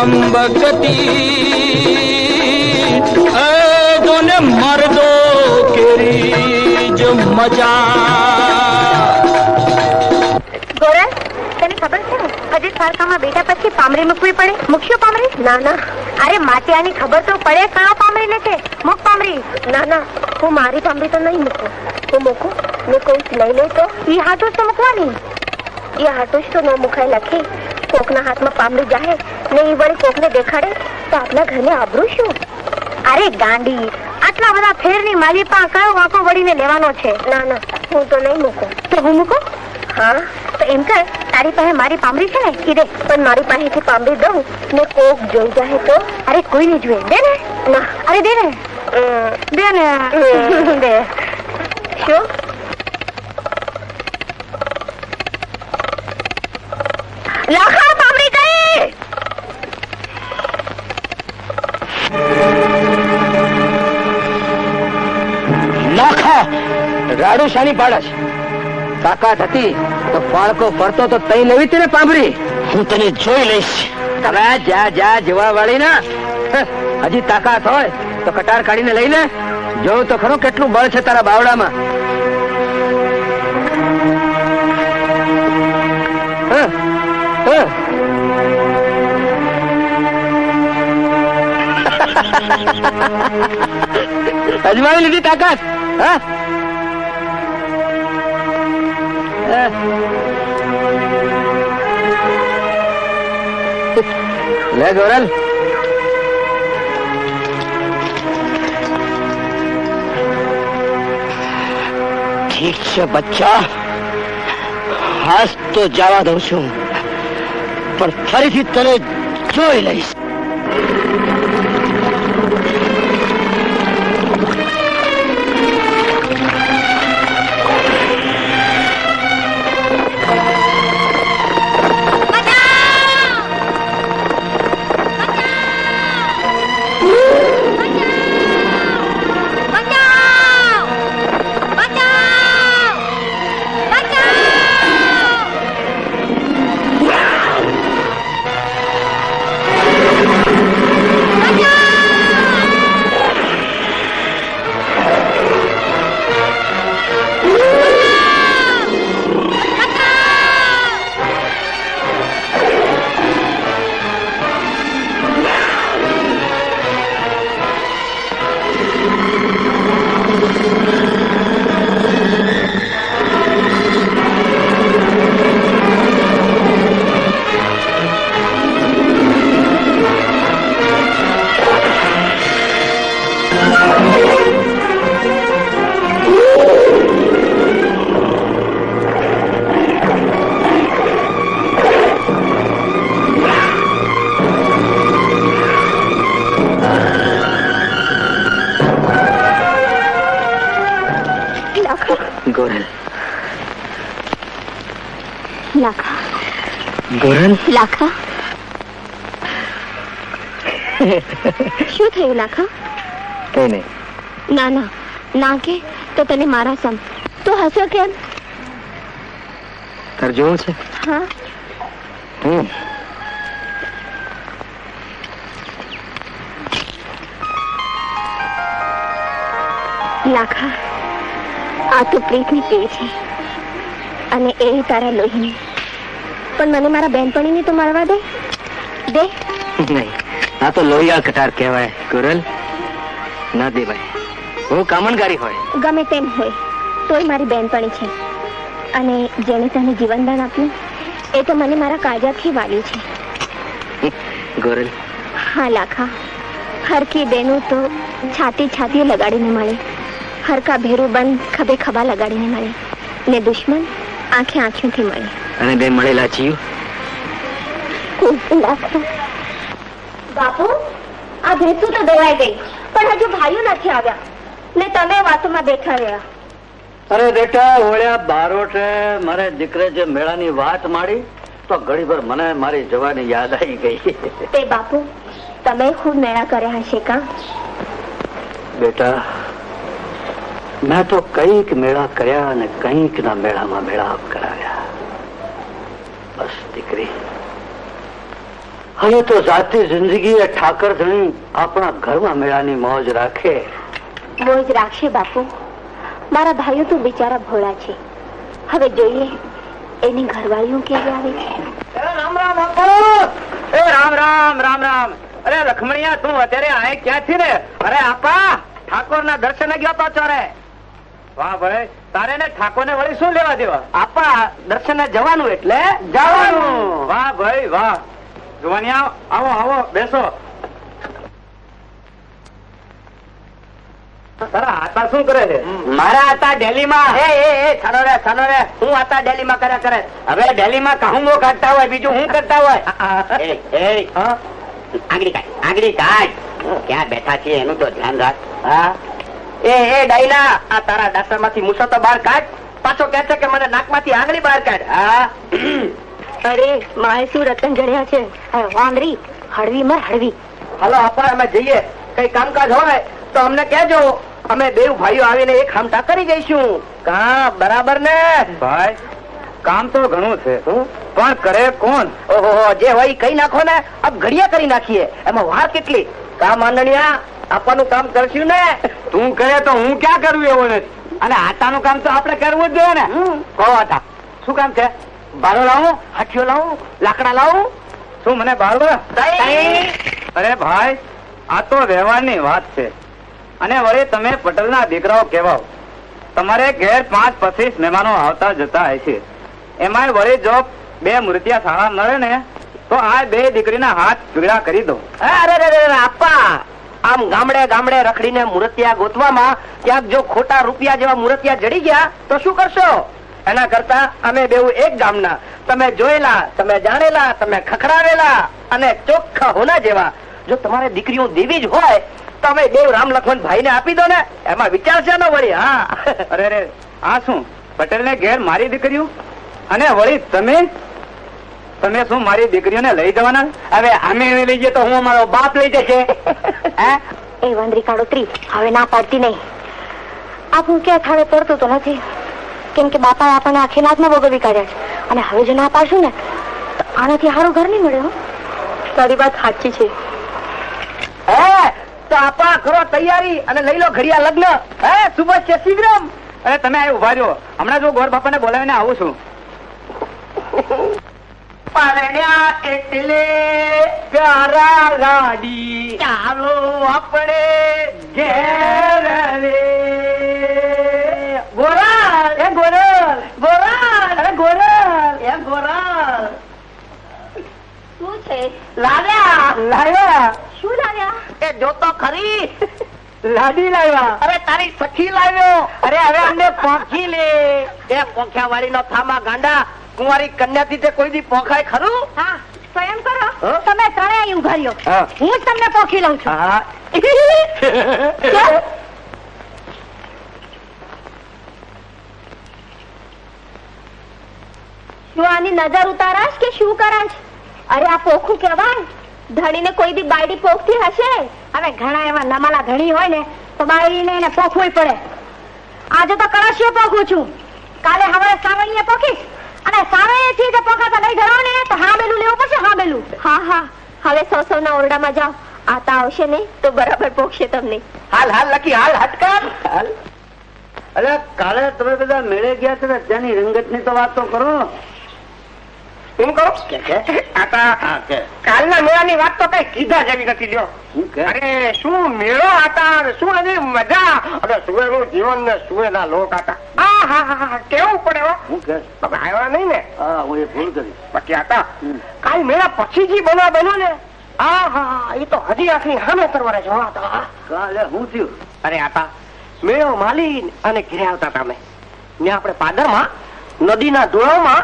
આરંભ ગતિ જોને મરદો કેરી જ મજા. ગોરલ, તને ખબર છે હજી સરકામાં બેટા પછી પામરી મૂકવી પડે? મૂકશો પામરી? ના ના. અરે માતે આની ખબર તો પડે. કયો પામરી લે છે? મૂક પામરી. ના ના, હું મારી પામરી તો નહીં મૂકું. હું મૂકું ને કોઈ લઈ લે તો? એ હાટું તો મૂકવાની. એ હાટું જ તો ન મુખાય લખી. કોકના હાથમાં પામરી જાહે ને એ વળી કોકને દેખાડે તો આપણા ઘરને આબરૂ શું? અરે ગાંડી, આટલા બધા ફેરની મારી પાસે કયો વાંકો વળીને લેવાનો છે? ના ના, હું તો નહીં મૂકું. તો હું મૂકું? હા, તો એમ કર, તારી પાસે મારી પામરી છે ને એ દે. પણ મારી પાસેથી પામરી દઉં ને કોક જોઈ જાય તો? અરે કોઈ નહીં જોઈ. દે ને. ના, અરે દે ને. દે ને. દે. શું? લાખા પામરી ગઈ. લાખા રાડુ શાની પાડસ? તાકાત હતી તો ફાળકો ફરતો તો તઈ લેવી હતી ને પામરી. હું તને જોઈ લઈશ. હવે જા જા જવા વાળી ના. હજી તાકાત હોય તો કટાર કાઢીને લઈ લે. જોઉં તો ખરો કેટલું બળ છે તારા બાવડામાં. અજમાવી લીધી તાકાત? હા, લે ગોરલ. ઠીક છે બચ્ચા, હાસ તો જવા દઉં છું, પણ ફરીથી તને જોઈ લઈશ. ગોરલ, લાખા. ગોરલ, લાખા. શું થયું લાખા? કઈ નહીં. ના ના ના કે તો તને મારા સમ. તો હસો કેમ? તાર જોવું છે? હા. લાખા, આ તો પ્રીતની પીર છે અને એ તારા લોહીની. પણ મને મારા બેનપણીને તો મળવા દે. દે. નહીં, આ તો લોહિયા કટાર કહેવાય ગોરલ. ના દે ભાઈ, હું કામણગારી હોય. ગમે તેમ હોય તોય મારી બેનપણી છે અને જેને તને જીવનદાન આપ્યું એ તો મને મારા કાળજાથી વાળ્યું છે. ગોરલ. હા લાખા, હરકી બેનું તો છાતી છાતી લગાડીને મળે, હરકા ભેરું બંધ ખભે ખભા લગાડીને મળે, ને દુશ્મન આંખે આંખોથી મળે. અને બે મળેલા જીવ. લાખા. બાપુ, આ ભેંસું તો દોવાઈ ગઈ પણ હજુ ભાઈઓ નથી આવ્યા ને તમે વાતોમાં બેઠા રહ્યા. અરે બેટા, ઓળ્યા બારોટે મારે દીકરે જે મેળાની વાત માંડી તો ઘડીભર મને મારી જવાની યાદ આવી ગઈ. તે બાપુ, તમે ખૂબ મેળા કર્યા હશે કા? બેટા, મેં તો કઈક મેળા કર્યા અને કઈક ના મેળામાં મેળાપ કરાવ્યા. બસ દીકરી, હવે તો જાતી જિંદગી એ ઠાકર ધણી આપણા ઘરમાં મેળાની મોજ રાખે. મોજ રાખશે બાપુ. મારા ભાઈઓ તો બિચારા ભોળા છે. હવે જોઈએ એની ઘરવાળીઓ કેવી આવે છે. રામ રામ બાપુ. એ રામ રામ રામ રામ. અરે લખમણિયા, તું અત્યારે આય ક્યાંથી ને? અરે આપા, ઠાકોર ના દર્શને ગયો તો ચોરે. વાહ ભાઈ, તારે ને ઠાકોર ને વળી શું લેવા દેવા? આપા, દર્શને જવાનું એટલે જવાનું. વાહ ભાઈ વાહ. જુવાનિયા, આવો આવો, બેસો. તારા આતા શું કરે છે? મારા આતા દિલ્હીમાં. એ ચાલો રે ચાલો રે. હું આતા દિલ્હીમાં કર્યા કરે. હવે દિલ્હીમાં કહુંગો કાઢતા હોય, બીજું હું કરતા હોય. આગળી કાઢ. ક્યાં બેઠા છે એનું તો ધ્યાન રાખ. હા એ ડાયલા, આ તારા દાંતર માંથી મૂછો તો બહાર કાઢ. પાછો કહે છે કે મને નાકમાંથી આંગળી બહાર કાઢ. હા અરે માએ શું રતન જડ્યા છે. વાંદરી હળવી મર હળવી. હાલો આપા, અમે જઈએ. કઈ કામકાજ હોય તો અમને કહેજો. અમે બેવ ભાઈઓ આવીને એક ખામટા કરી જઈશું. કા બરાબર ને ભાઈ? કામ તો ઘણું છે, પણ કરે કોણ? ઓહો, જે હોય કઈ નાખો ને. અબ ઘડિયા કરી નાખીએ, એમાં વાર કેટલી. કા માંડણિયા, આપવાનું કામ કરશું ને? તું કરે તો હું ક્યાં કરું એવું નથી. અને આટાનું કામ તો આપણે કરવું જ જોઈએ ને. કહો આટા, શું કામ છે? બારો લાવું, હાથીઓ લાવું, લાકડા લાવું? શું મને બારો? અરે ભાઈ, આ તો વ્યવહારની વાત છે. અને વળી તમે પટેલના દીકરાઓ કહેવાઓ. તમારે ઘેર 5-25 મહેમાનો આવતા જતા હોય છે. એમાં વળી જો 2 મૂર્તિયા સારા મળે ને તો આ 2 દીકરીના હાથ પીળા કરી દો. અરે આપા, આમ ગામડે ગામડે રખડીને મૂર્તિયા ગોતવામાં ક્યાંક જો ખોટા રૂપિયા જેવા મૂર્તિયા જડી ગયા તો શું કરશો? એના કરતા અમે બેઉ એક ગામના, તમે જોયેલા, તમે જાણેલા, તમે ખખડાવેલા અને ચોખ્ખા હોના જેવા. જો તમારે દીકરીઓ દેવી જ હોય તો અમે દેવ રામ લક્ષ્મણ ભાઈ ને આપી દો ને. એમાં વિચાર છે ને વળી. હા અરે રે, આ શું પટેલ ને ઘેર મારી દીકરીઓ? અને વળી તમે શું મારી દીકરીઓને લઈ જવાના? હવે અમે લઈ જઈએ તો હું અમારો બાપ લઈ જશે. એ વાંદરી કાળોતરી હવે ના પાડતી નહીં. આપણું ક્યાં થાળે પડતું તો નથી, કેમ કે બાપાએ આપણને આખી નાથમાં ભોગવી કાઢ્યા છે. અને હવે જો ના પાડશું ને તો આનાથી સારું ઘર નહીં મળે. તારી વાત સાચી છે. તો આપા કરો તૈયારી અને લઈ લો ઘડિયા લગ્ન. શુભ છે શીઘ્રમ. અરે તમે આ ઉભા રહ્યો, હમણાં જો ગોર બાપાને બોલાવીને આવું છું. પરણ્યા એટલે પ્યારા લાડી, ચાલો આપણે ઘેર રે. ગોરાલ, એ ગોરાલ, ગોરાલ, અરે ગોરાલ, એ ગોરાલ. શું છે? લાવ્યા લાવ્યા. શું લાવ્યા? એ જોતો ખરી. લાડી લાવ્યા. અરે તારી સખી લાવ્યો. અરે હવે અમને પોંખી લે. એ પોંખ્યા વાળી નો થામા ગાંડા. કુંવારી કન્યાથી તે કોઈ દી પોખાય ખરું? હા, તો એમ કરો, તમે ત્રણેય અહીં ઉભા રહ્યો. હું જ તમને પોખી લઉં છું. શું આની નજર ઉતારાશ કે શું કરાશ? અરે આ પોખું કેવાય. ધણીને કોઈ દી બાયડી પોખતી હશે. હવે ઘણા એવા નમાલા ધણી હોય ને તો બાયડીને એને પોખવું પડે. આજે તો કળશીઓ પોખું છું, કાલે હવે સાવણીએ પોખીશ. અને સાવણીએથી જે પોખાતા નહીં ધરાવ ને તો હાબેલું લેવું પડશે. હાબેલું. હા હા, હવે સૌના ઓરડામાં જાઓ. આતા આવશે ને તો બરાબર પોખશે તમને. હાલ હાલ લખી, હાલ હટકાર હાલ. અરે કાલે તમે બધા મેળે ગયા છો ત્યાંની રંગત ની તો વાત તો કરો. હું કહું કાલના મેળાની વાત તો કઈ કીધા જેવી નથી. લ્યો, અરે શું મેળો હતા, શું એની મજા. અને સુવેનું જીવન ને સુવેના લોક હતા. કેવું પડે તમે આવ્યા નહીં ને? હું એ ભૂલ કરી બાકી હતા. કાલ મેળા પછી જે બનવા બન્યો ને, એ તો હજી આખી સામે તરવારે જોવા હતા. કાલે હું થયું? અરે આતા મેળો માલી અને ઘેરે આવતા તમે ને આપણે પાદરમાં નદીના ઢોળામાં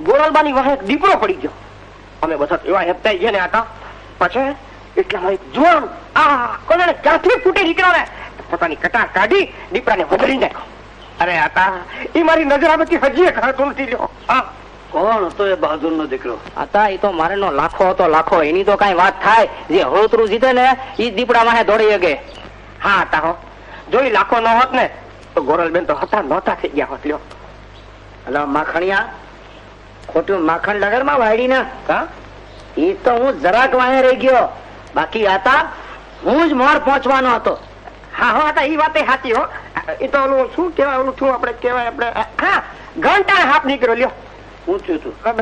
ગોળાલબાની વાહે એક દીપડો પડી ગયો. અમે બધા એવા હેપતાઈ ગયા ને આતા. પછી એટલામાં એક જુવાન કોને ક્યાંથી ફૂટી નીકળ્યો ને પોતાની કટાર કાઢી દીપડાને વગડી નાખ્યો. અરે આતા એ મારી નજર આમાંથી હજી એક હાથ નથી લ્યો. કોણ હતો એ બહાદુર નો દીકરો? હતા એ તો મારે નો લાખો હતો લાખો. એની તો કઈ વાત થાય. જે હોતરું જીતે ને એ દીપડા વાહે દોડી શકે. હા હતા હો. જો એ લાખો ન હોત ને તો ગોરલબેન તો હતા નહોતા થઈ ગયા હોત. લ્યો હલો માખણિયા, ખોટું માખણ લગર માં વાયડી ના ઈ તો હું જરાક વાંહે રહી ગયો, બાકી હતા હું જ મોર પહોંચવાનો હતો. હા હો હતા, ઈ વાતે સાચી હો. એ તો ઓલું શું કેવાય, ઓલું શું આપણે કેવાય, આપણે હા ઘંટા હાફ નીકળ્યો. લ્યો હું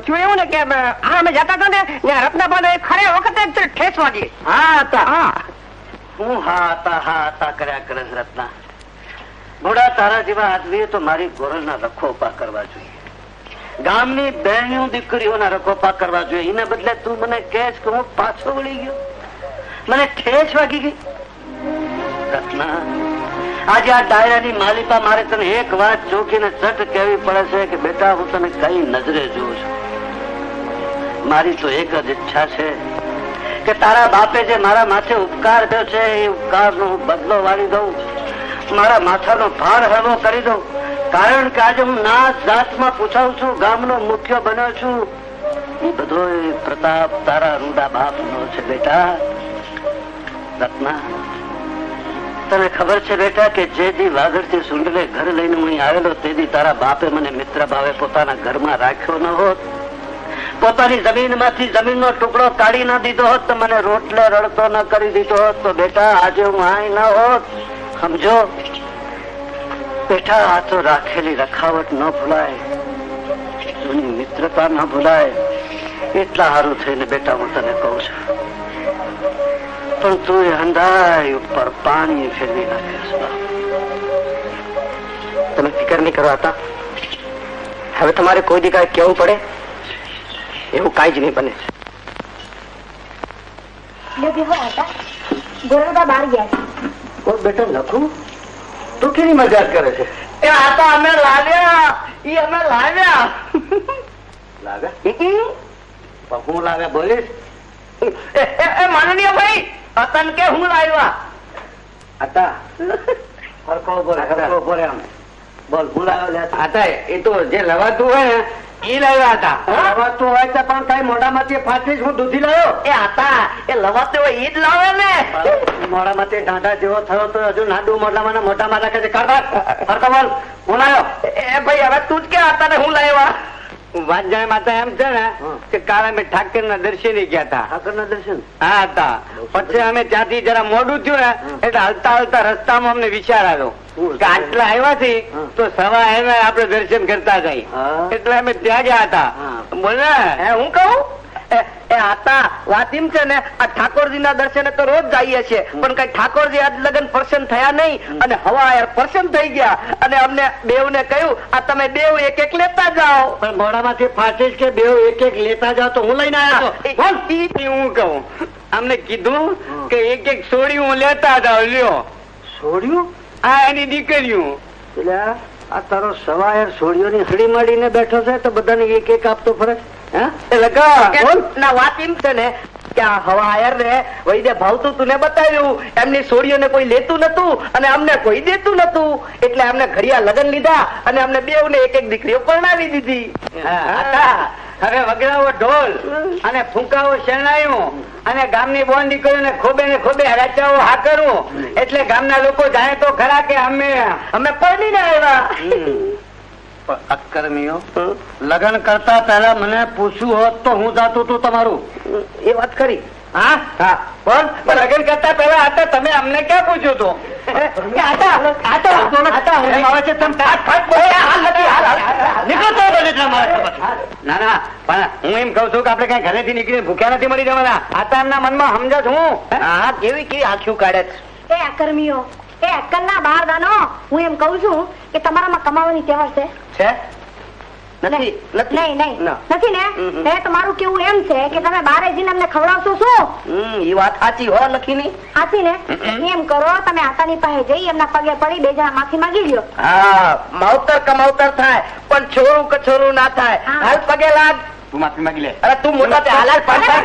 છું એવું ને કે અમે જતા હતા ને રત્નાબાને ખરે વખતે ઠેસ વાગી. હા હતા. હા હું હા હતા કર્યા કરે છે રત્ના. ભોળા તારા જેવા આદમીએ તો મારી ગોરલના રખોપા કરવા જોઈએ, ગામની બહેણીઓ દીકરીઓના રખોપા કરવા જોઈએ. એને બદલે તું મને કહેશ કે હું પાછો વળી ગયો, મને ઠેસ વાગી ગઈ. રત્ના, આજે આ ડાયરાની માલિકા મારે તને એક વાત ચોખીને ચટ કહેવી પડે છે કે બેટા હું તને કઈ નજરે જોઉં છું. મારી તો એક જ ઈચ્છા છે કે તારા બાપે જે મારા માથે ઉપકાર કર્યો છે એ ઉપકારનો હું બદલો વાળી દઉં, મારા માથાનો ભાર હળવો કરી દઉં. કારણ કે આજે હું નાત જાતમાં પૂછાઉં છું, ગામનો મુખ્ય બન્યો છું. એ બધો પ્રતાપ તારા રૂડા બાપનો છે બેટા. રત્ના, તને ખબર છે બેટા કે જે દી વાગડથી સુંડલે ઘર લઈને હું આવેલો તે દી તારા બાપે મને મિત્ર ભાવે પોતાના ઘરમાં રાખ્યો ન હોત, પોતાની જમીનમાંથી જમીનનો ટુકડો કાઢી ના દીધો હોત, તો મને રોટલે રડતો ન કરી દીધો હોત, તો બેટા આજે હું આય ન હોત. સમજો બેટા, આ તો રાખેલી રખાવટ ન ભૂલાય, જૂની મિત્રતા ન ભૂલાય. એટલા સારું થઈને બેટા હું તને કહું છું, પણ તું એ હંધાઈ ઉપર પાણી ફેરવી નાખીશ. તમે ફિકર નહીં કરો હતા. હવે તમારે કોઈ દી કાંઈ કેવું પડે એવું કાંઈ જ નહીં બને. ગોરલબા બહાર ગયા છે. કોઈ બેટા લખું તું કેવી મજાક કરે છે? એ આ તો અમે લાવ્યા, ઈ અમે લાવ્યા. લાવ્યા? પણ હું લાવ્યા બોલીશ? માનનીય ભાઈ, અતન કે હું લાવ્યા હતા? હરખો બોલ, હરખો બોલે. અમે બોલ, હું લાવ્યો હતા. એ તો જે લવાતું હોય ને ઈ લાવ્યા હતા. લવાતું હોય તો પણ કઈ મોઢામાંથી ફાટી હું દૂધી લાવ્યો. એ હતા એ લવાતું હોય ઈ જ લાવે ને. મોઢામાંથી ઢાંઢા જેવો થયો તો હજુ નાડું મોઢામાં મોઢામાં રાખે છે. હરખો બોલ, હું લાવ્યો. એ ભાઈ હવે તું જ કે હતા ને હું લાવ્યા. વાંજાય માતા એમ છે ને કે કાલે અમે ઠાકર ના દર્શને ગયા હતા. ઠાકર ના દર્શન? હા હતા. પછી અમે ત્યાંથી જરા મોડું થયું ને એટલે હલતા હલતા રસ્તામાં અમને વિચાર આવ્યો કે આટલા આવ્યાથી તો સવા એને આપડે દર્શન કરતા જાય, એટલે અમે ત્યાં ગયા હતા. બોલે હું કહું એ હતા વાત એમ છે ને, આ ઠાકોરજી ના દર્શને તો રોજ જઈએ છીએ, પણ કઈ ઠાકોરજી આજ લગન પ્રસન્ન થયા નહીં અને હવા પ્રસન્ન થઈ ગયા અને અમને બેવ ને કહ્યું આ તમે બેવ એક એક લેતા જાઓ. પણ મોઢામાંથી ફાટીશ કે બેવ એક એક લેતા જાઓ તો હું લઈને આવ્યો. હું કહું અમને કીધું કે એક એક સોડિયું લેતા જાઓ. લ્યો સોડિયું? આ એની દીકરીઓ. એટલે આ તારો સવાયર સોડિયોની હળી મળીને બેઠો છે તો બધાને એક એક આપતો ફરક. વાત એમ છે ને કે આ હવાયર ને વૈદ્ય ભાવતું તું ને બતાવ્યું, એમની સોડીઓને કોઈ લેતું નતું અને અમને કોઈ દેતું નતું, એટલે અમને ઘડિયા લગન લીધા અને અમને બેવ ને એક એક દીકરીઓ પરણાવી દીધી. હવે વગડાવો ઢોલ અને ફૂંકાવો શરણાયું અને ગામની બોન દીકરીઓને ખોબે ને ખોબે રાચાઓ હા કરું, એટલે ગામના લોકો જાણે તો ખરા કે અમે પરણીને આવ્યા. અક્કર્મીઓ, લગ્ન કરતા પહેલા મને પૂછ્યું હોત તો હું જાતું હતું તમારું. એ વાત કરી. હા હા, પણ લગ્ન કરતા પહેલા આ તમે અમને ક્યાં પૂછ્યું હતું? ના ના, પણ હું એમ કઉ છું કે આપડે કઈ ઘરેથી નીકળીને ભૂખ્યા નથી મળી જવાના. આ એમના મનમાં સમજ હું હા કેવી કેવી આંખી કાઢે છે. એ અકર્મીઓ, એ અક્કલ ના બહાર દાનો, હું એમ કઉ છું કે તમારામાં કમાવાની ટેવ છે? નથી નથી ને? તમારું કેવું એમ છે કે તમે બારે જઈને અમને ખવડાવશો શું? એ વાત સાચી હો લખીની. સાચી ને? એમ કરો તમે આતાની પાસે જઈ એમના પગે પડી બે જણા માફી માંગી લ્યો. હા, માવતર કમાવતર થાય પણ છોરું કછોરું ના થાય. હાલ પગે લાગ, તું માફી માંગી લે. અરે તું મોટા હાલાલ પડતા.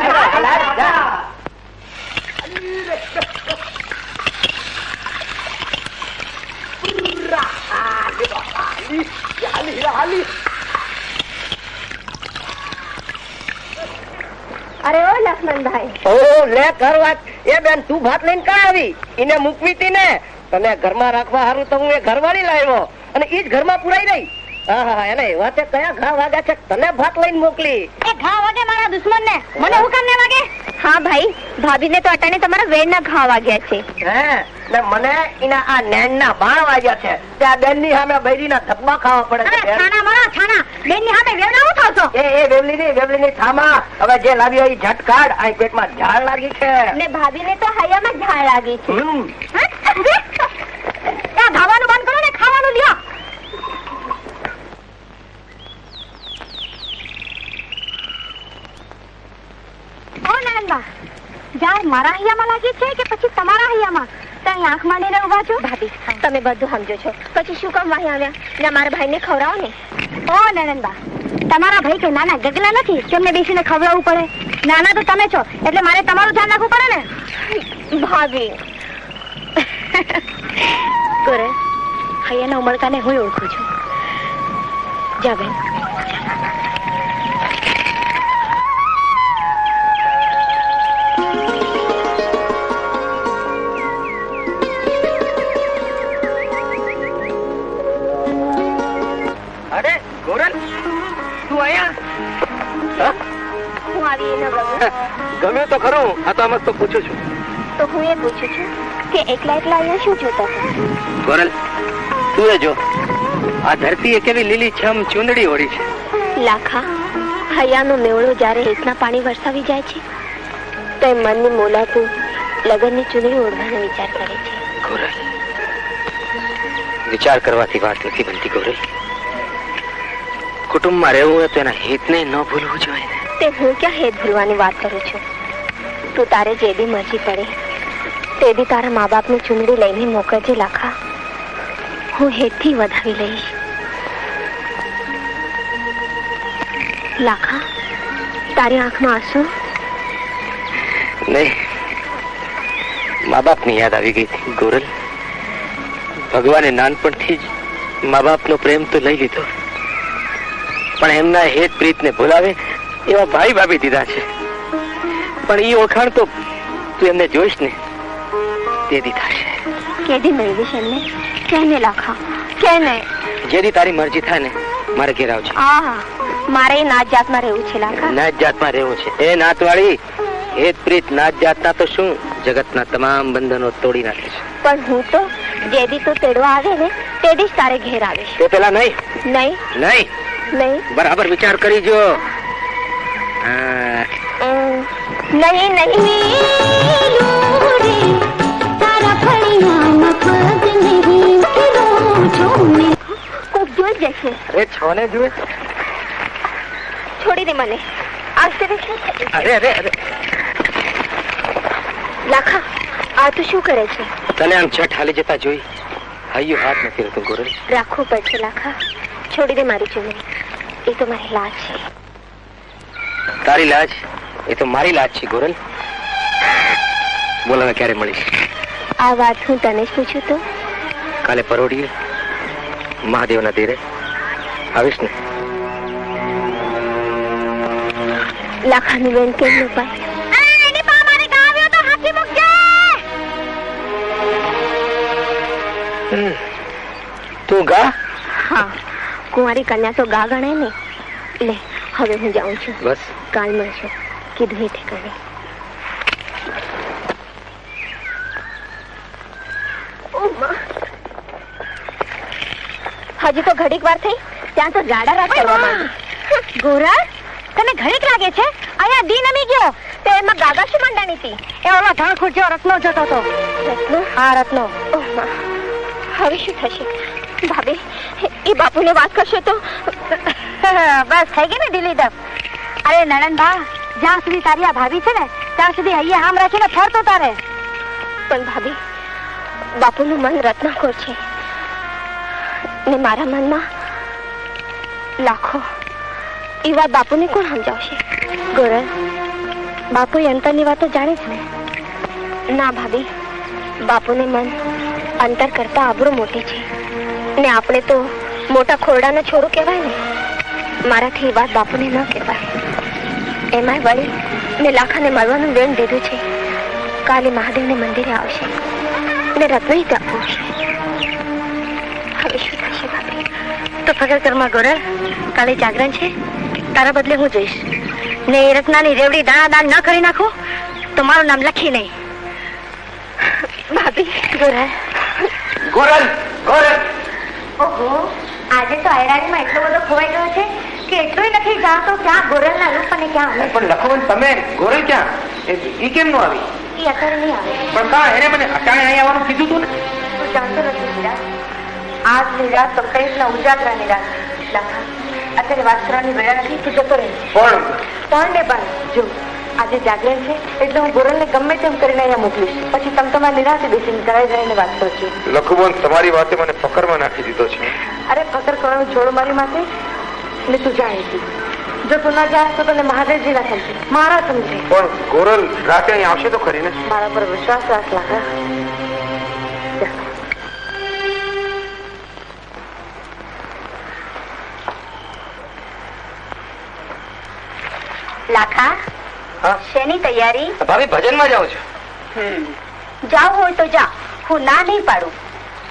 અરે ઓ લક્ષ્મણભાઈ. ઓ લે કર વાત. એ બેન તું ભાત લઈને ક્યાં આવી? એને મૂકવી હતી ને. તને ઘરમાં રાખવા સારું તો હું એ ઘરવાળી લાવ્યો અને ઈ જ ઘરમાં પુરાઈ રહી. હા એને એવા કયા ઘા વાગ્યા છે તને ભાત લઈને મોકલી? એ ઘા વાગે મારા તમારા દુશ્મન ને મને હું કામ ને વાગે? હા ભાઈ, ભાભીને તો અટાણે તમારા વેડના ઘા વાગ્યા છે. ને મને એના આ નેણના બાણ વાગ્યા છે. ત્યાં બેન ની સામે બૈરીના ધબ્બા ખાવા પડે છે. છાના મારા છાના, બેન ની સામે વેવડા હું થાવશો? એ વેવલીની થામા. હવે જે લાવી હોય ઝટ કાઢ. આ પેટમાં ઝાડ લાગી છે. ને ભાભીને તો હૈયામાં ઝાડ લાગી છે. ત્યાં ધાવાનું બંધ કરો ને ખાવાનું લ્યો. ઓ નંદબા, ઝાડ મારા હૈયામાં લાગી છે કે પછી તમારા હૈયામાં? ત્યાં આંખ માંડીને ઉભા છો. ભાભી, તમે બધું સમજો છો, પછી શું કામ વાહી આવ્યા? ને મારા ભાઈને ખવડાવો ને. ઓ નંદબા, તમારા ભાઈ કે નાના ગગલા નથી તેમને બેસીને ખવડાવવું પડે? નાના તો તમે છો એટલે મારે તમારું ધ્યાન રાખવું પડે ને. ભાભી કરે હૈયાના ઉમળકાને હું ઓળખું છું. જા બેન. અરે ગોરલ, તું અહીંયા? હું આવી એના વગર ગમ્યું તો ખરું. આ તો આમ જ તો પૂછું છું. તો હું એ પૂછું છું કે એકલા એકલા અહીંયા શું જોતા હતા? ગોરલ, તું એ જો, આ ધરતી એ કેવી લીલી છમ ચૂંદડી ઓળી છે. લાખા, હૈયાનો મેવડો જ્યારે એકના પાણી વરસાવી જાય છે તો એ મનની મોલાતું લગનની ચૂંદડી ઓઢવાનો વિચાર કરે છે. ગોરલ, વિચાર કરવાથી વાત નથી બનતી. ગોરલ, કુટુંબમાં રહેવું હોય તો એના હિતને ન ભૂલવું જોઈએ. તે હું ક્યાં હેત ભૂલવાની વાત કરું છું? તું તારે જે બી મરજી પડે તે બી તારા મા બાપની ચૂંદડી લઈને મોકલજે લાખા. હું હેતથી વધાવી લઈશ. લાખા, તારી આંખમાં આંસુ? નહીં, મા બાપની યાદ આવી ગઈ હતી. ગોરલ, ભગવાને નાનપણથી જ મા બાપનો પ્રેમ તો લઈ લીધો, પણ એમના હેત પ્રીતને ભૂલાવે એવા ભાઈ ભાભી દીધા છે. પણ એ ઓળખાણ તો તું એમને જોઈશ ને તેથી થશે. કેદી મેળવીશ એમને? કેને લાખા, કેને? જેથી તારી મરજી થાય ને મારે ઘેર આવજે. હા, મારે નાત જાતમાં રહેવું છે લાખા. નાત જાતમાં રહેવું છે. એ નાતવાળી હેત પ્રીત નાત જાતના તો શું જગતના તમામ બંધનો તોડી નાખે છે. પણ હું તો જે દી તું તેડવા આવે ને તે દી તારે ઘેર આવીશ. તે પેલા નહીં નહીં નહીં નહીં બરાબર વિચાર કરી જો. નહીં નહીં કોક જોઈ જશે. અરે છોને જુએ. છોડી દે મને. આવશે રે. અરે અરે અરે લાખા, આ તું શું કરે છે? તને આમ છઠ હાલી જતા જોઈ હૈયું હાથ નથી રહેતું. ગોરલ, રાખવું પડશે લાખા. છોડી દે મારી ચૂંદડી. એ તો મારી લાજ છે. તારી લાજ એ તો મારી લાજ છે. ગોરલ, બોલ હવે ક્યારે મળીશ? આ વાત હું તને જ પૂછું તો? કાલે પરોઢીએ મહાદેવના તીરે આવીશ ને? લાખાની બેન કેમ નો પાય? તું ગા. હા, કુંવારી કન્યા તો ગા ગણાય ને. લે, હવે હું જાઉં છું. બસ, કાલ મળશું. કીધું એ ઠેકાણે. હજી તો ઘડીક વાર થઈ ત્યાં તો જાડા રાત કરવા માંડી. ગોરા, તને ઘડીક લાગે છે? અહીંયા દી નમી ગયો. તો એમાં ગાગા શું મંડાણી હતી? એ ઓલો ધણ ખૂટ્યો રત્નો જતો હતો. રત્નો? હા, રત્નો. ઓહ માં, હવે શું થશે? ભાભી, એ બાપુને વાત કરશો તો? બસ થઈ ગઈ ને ઢીલી દમ. અરે નણંદબા, જ્યાં સુધી તારી આ ભાભી છે ને ત્યાં સુધી હૈયે આમ રાખીને ફરતો તારે. પણ ભાભી, બાપુનું મન રત્નાકોર છે ને મારા મનમાં લાખો. એ વાત બાપુને કોણ સમજાવશે? ગોરલ, બાપુ અંતરની વાતો જાણે છે ને? ના ભાભી, બાપુને મન અંતર કરતા આબરૂ મોટી છે ને આપણે તો મોટા ખોરડાના છોરું કહેવાય ને. મારાથી એ વાત બાપુને ન કહેવાય. એમાંય વળી મેં લાખાને મળવાનું વેણ દીધું છે. કાલે મહાદેવને મંદિરે આવશે ને રત્ન ત્યાં પૂછશે. હવે શું થશે ભાભી? તો ફકર કરમાં ગોરલ, કાલે જાગરણ છે. તારા બદલે હું જઈશ. ને એ રત્નાની રેવડી દાણા દાણ ન કરી નાખું તો મારું નામ લખી નહીં. ભાભી ગોરલ. ગોરલ ગોરલ ઓહો, આજે તો આયરાણીમાં એટલો બધો ખોવાઈ ગયો છે કે એટલું નથી જાણતો ક્યાં ગોરલના રૂપ અને ક્યાં અમે. પણ લખો તમે ગોરલ ક્યાં? ઈ કેમ નો આવી? એ અત્યારે નહીં આવે. પણ કા એને મને અટાણે અહીં આવવાનું કીધું તું ને? તું જાણતો નથી વિરાટ, આજની રાત તો કઈકના ઉજાગરાની રાત. લાખા, અત્યારે વાત કરવાની વેળા નથી, તું જતો રહે. પણ ને પણ જો આજે જાગરણ છે એટલે હું ગોરલને ગમે તેમ કરીને અહીંયા મોકલીશ. પછી તમે તમારી નિરાશે બેસીને કરાઈ જઈને વાત કરજો. લખુબોન તમારી વાતે મને પકડમાં નાખી દીધો છે. અરે પકડ કરવાનું છોડ મારી માથે ને તું જાણી તું. જો તું ના જાય તો તને મહાદેવજી ના સમજે, મારા સમજે. પણ ગોરલ રાતે અહીં આવશે તો ખરી ને? મારા પર વિશ્વાસ રાખ લાખા. લાખા, શેની તૈયારી? ભાભી ભજનમાં જાઉં છું. જાવ હોય તો જા, હું ના નહીં પાડું.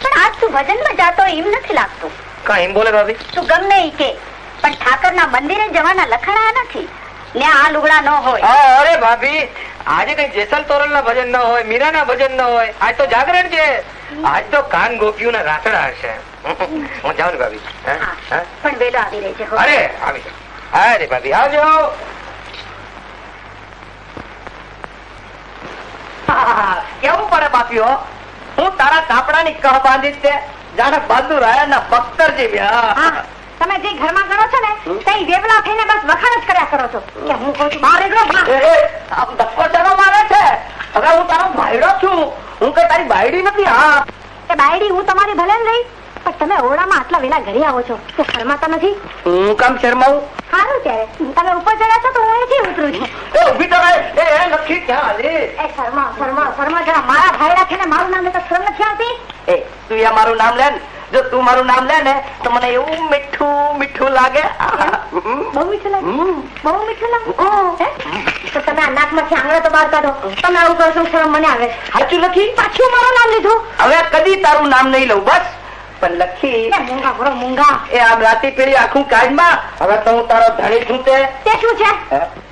પણ આજ તું ભજનમાં જાતો એમ નથી લાગતું. કા એમ બોલે ભાભી? તું ગમે ઈ કે પણ ઠાકરના મંદિરે જવાના લખણા નથી ને આ લુગડા ન હોય. અરે ભાભી, આજે કઈ જેસલ તોરલ ના ભજન ન હોય, મીરા ના ભજન ન હોય, આજ તો જાગરણ છે. આજ તો કાન ગોપીઓ ના રાસડા હશે. હું જાઉં ને ભાભી. પણ વેલો આવી રહેજે. અરે આવી જાઓ. અરે ભાભી આવજો. કેવું પડે બાપીઓ? હું તારા કાપડાની કહ બાંધી છે જાણે બાદુ રાયના બખ્તર જેવી. તમે જે ઘરમાં કરો છો ને તે વેવલા થઈને બસ વખાણ જ કર્યા કરો છો કે હું કહું છું મારે આમ ધક્કો ચાલો મારે છે. હવે હું તારો ભાઈડો છું, હું કઈ તારી બાયડી નથી. હા, એ બાયડી હું તમારી ભલે ને રહી, પણ તમે ઓરડામાં આટલા વેલા ઘરે આવો છો તો શરમાતા નથી? હું કામ શરમાવું? સારું ત્યારે તમે ઉપર ચડ્યા છો તો હું અહીંથી ઉતરું છું. એ ઉભી તો રહે. એ નથી ક્યાં હાલી? એ શરમા શરમા શરમા જરા. મારા ભાઈડા છે ને મારું નામ તો શરમ નથી આવતી? એ તું યા મારું નામ લે ને. જો તું મારું નામ લે ને તો મને એવું મીઠું મીઠું લાગે. બહુ મીઠું લાગે? બહુ મીઠું લાગે? તો તમે આ નાકમાંથી આંગળા તો બહાર કાઢો. તમે આવું કરો છો શરમ મને આવે. સાચું લખી? પાછું મારું નામ લીધું? હવે કદી તારું નામ નહીં લઉં બસ. પણ લખી મૂંગા બરો મૂંગા. એ આમ રાતી પેલી આખું કાઢમાં. હવે તો હું તારો ધણી છું તે. તે શું છે?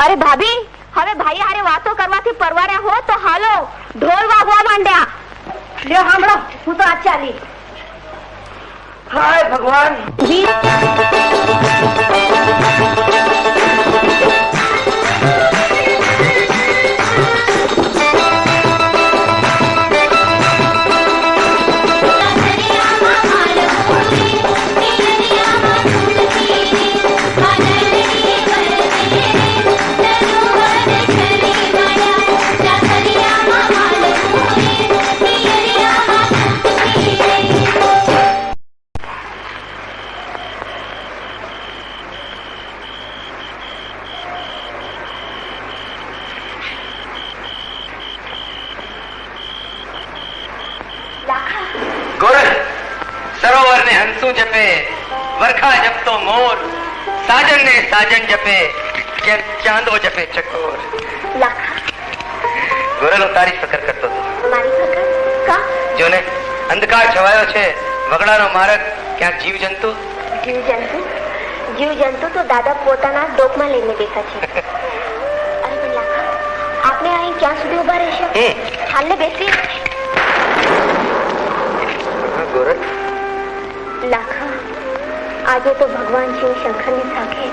અરે ભાભી, હવે ભાઈ હારે વાતો કરવાથી પરવાર્યા હો તો હાલો, ઢોલ વાગવા માંડ્યા. લ્યો સાંભળો, હું તો આજ ચાલી. હાય ભગવાન. ગોરલ સરોવર ને હંસું જપે, વરખા જપતો મોર, સાજન ને સાજન જપે, જેમ ચાંદો જપે ચકોર. લાખા, ગોરલ હું તારી ફકર કરતો હતો. મારી ફકર કા? જો ને અંધકાર છવાયો છે, વગડાનો માર્ગ, ક્યાંક જીવ જંતુ. જીવ જંતુ તો દાદા પોતાના ડોકમાં લઈને બેઠા છે. અરે પણ લાખા, આપણે અહીં ક્યાં સુધી ઉભા રહેશે? હાલને બેસી. ગોરલ લાખા, આજે તો ભગવાન શિવ શંકરની સાથે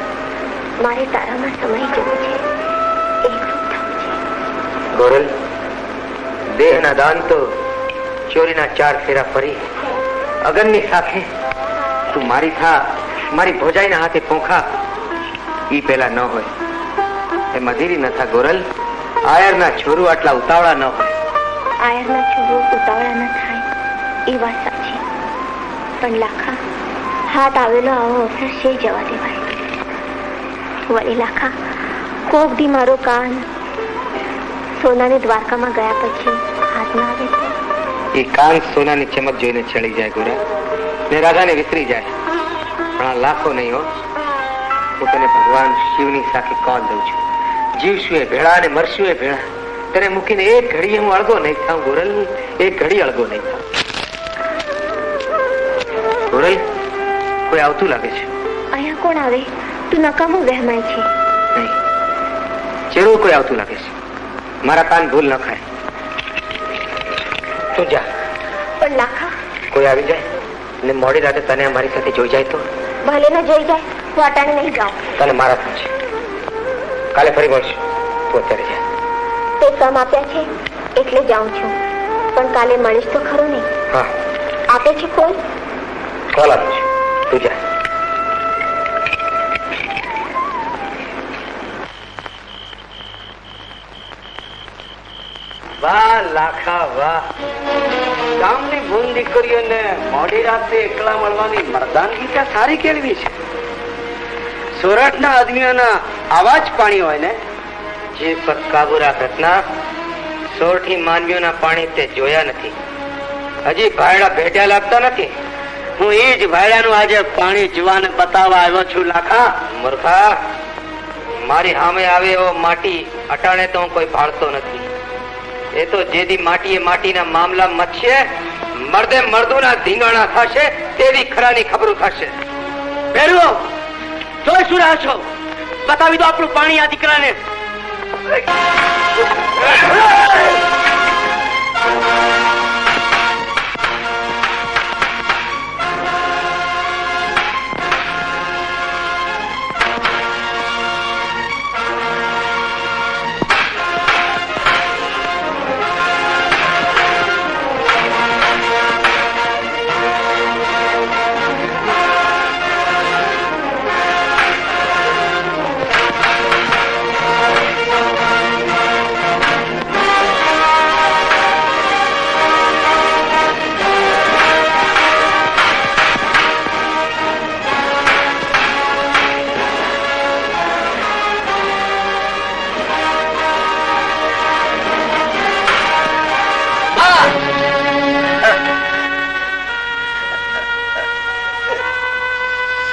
મારે તારામાં સમય જવું છે. એકરૂપ થવું છે. ગોરલ, દેહના દાન તો ચોરીના 4 ફેરા ફરી અગનની સાથે તું મારી થા, મારી ભોજાઈના હાથે પોખા, ઈ પેલા ન હોય. એ મધીરી ન થા ગોરલ. આયરના છોરું આટલા ઉતાવળા ન હોય. આયરના છોરું ઉતાવળા ન થાય એ વાત સાચી, પણ લાખા, હાથ આવેલો આવો અવસર છે જવા દેવાય. વળી લાખા, કોક દી મારો કાન સોનાની દ્વારકામાં ગયા પછી હાથમાં આવે છે. એ કાન સોનાની ચમક જોઈને ચડી જાય ગોરા, ને રાધાને વિસરી જાય. પણ આ લાખો નહીં હો. હું તને ભગવાન શિવની સાથે કોલ દઉં છું. જીવશું એ ભેળા અને મરશું એ ભેળા. તને મૂકીને એક ઘડી હું અળગો નહીં થાઉં ગોરલ, એક ઘડી અળગો નહીં થાઉં. ગોરલ, કોઈ આવતું લાગે છે. અહીંયા કોણ આવે? તું નકામો વહેમાય છે. નહીં, જરૂર કોઈ આવતું લાગે છે. મારા કાન ભૂલ ન ખાય. તું જા. પણ લાખા, કોઈ આવી જાય ને મોડી રાતે તને અમારી સાથે જોઈ જાય તો? ભલે ન જોઈ જાય, હું અટાણે નહીં જાઉં. તને મારા છે. કાલે ફરી મળશું. તું અત્યારે જા. તે સમ આપ્યા છે એટલે જાઉં છું, પણ કાલે મળીશ તો ખરો નહીં? હા, આપે છે કોલ? કોલ આપું છું. તું જા. વાહ લાખા વાહ, ગામની ભૂન દીકરીઓને મોડી રાતે એકલા મળવાની મર્દાનગી ત્યાં સારી કેળવી છે. સુરતના આદમીઓના આવા જ પાણી હોય ને. જે પર કાબુ રાખ રત્ના. 16 થી માનવીઓના પાણી તે જોયા નથી. હજી ભાયડા ભેટ્યા લાગતા નથી. હું એ જ ભાઈડાનું આજે પાણી જીવાને બતાવવા આવ્યો છું લાખા. મૂર્ખા, મારી સામે આવે એવો માટી અટાણે તો હું કોઈ ભાળતો નથી. એ તો જેદી માટી એ માટીના મામલા મચશે, મર્દે મર્દોના ધીંગાણા થશે, તેવી ખરાની ખબરો થશે. ભેરવો, જોઈ શું રહ્યા છો? બતાવી દો આપણું પાણી આ દીકરાને.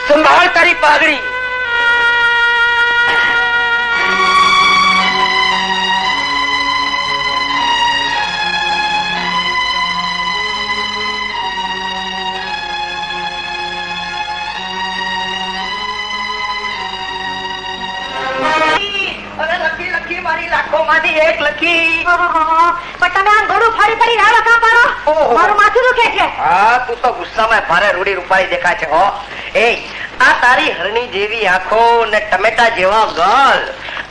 સંભાળ તારી પાઘડી. મારી લાખો માંથી એક લખી. પણ તમે આમ ગળું ફરી ફરી રાડો કાં પાડો? મારું માથું દુખે છે. હા, તું તો ગુસ્સામાં ભારે રૂડી રૂપાળી દેખાય છે. હો એ આ તારી હરણી જેવી આંખો ને ટમેટા જેવા ગાલ,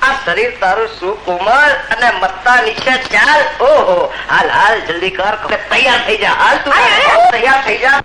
આ શરીર તારું સુકોમળ અને મત્તા નીચે ચાલ. ઓહો, હાલ હાલ જલ્દી કર, તૈયાર થઈ જા. હાલ તું તૈયાર થઈ જા.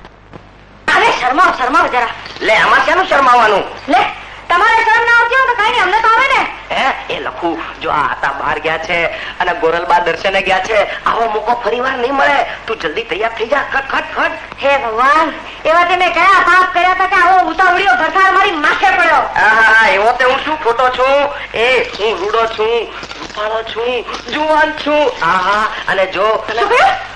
અરે શરમાવ શરમાવ જરા. લે, આમાં શેનું શરમાવાનું? લે, તમારે શરમ ના આવતી હોય તો કઈ નહીં, અમને તો આવે ને. હે, એ લખું જો આ આતા બહાર ગયા છે અને ગોરલબા દર્શને ગયા છે, આવો મોકો ફરીવાર નહીં મળે. તું જલ્દી તૈયાર થઈ જા. ખટ ખટ ખટ. હે ભગવાન, એવા તમે કયા પાપ કર્યા હતા કે આવો ઉતાવળીઓ ભરસાર મારી માથે પડ્યો? હા, એવો તે હું શું ખોટો છું? એ હું રૂડો છું, રૂપાળો છું, જુવાન છું. આહા, અને જો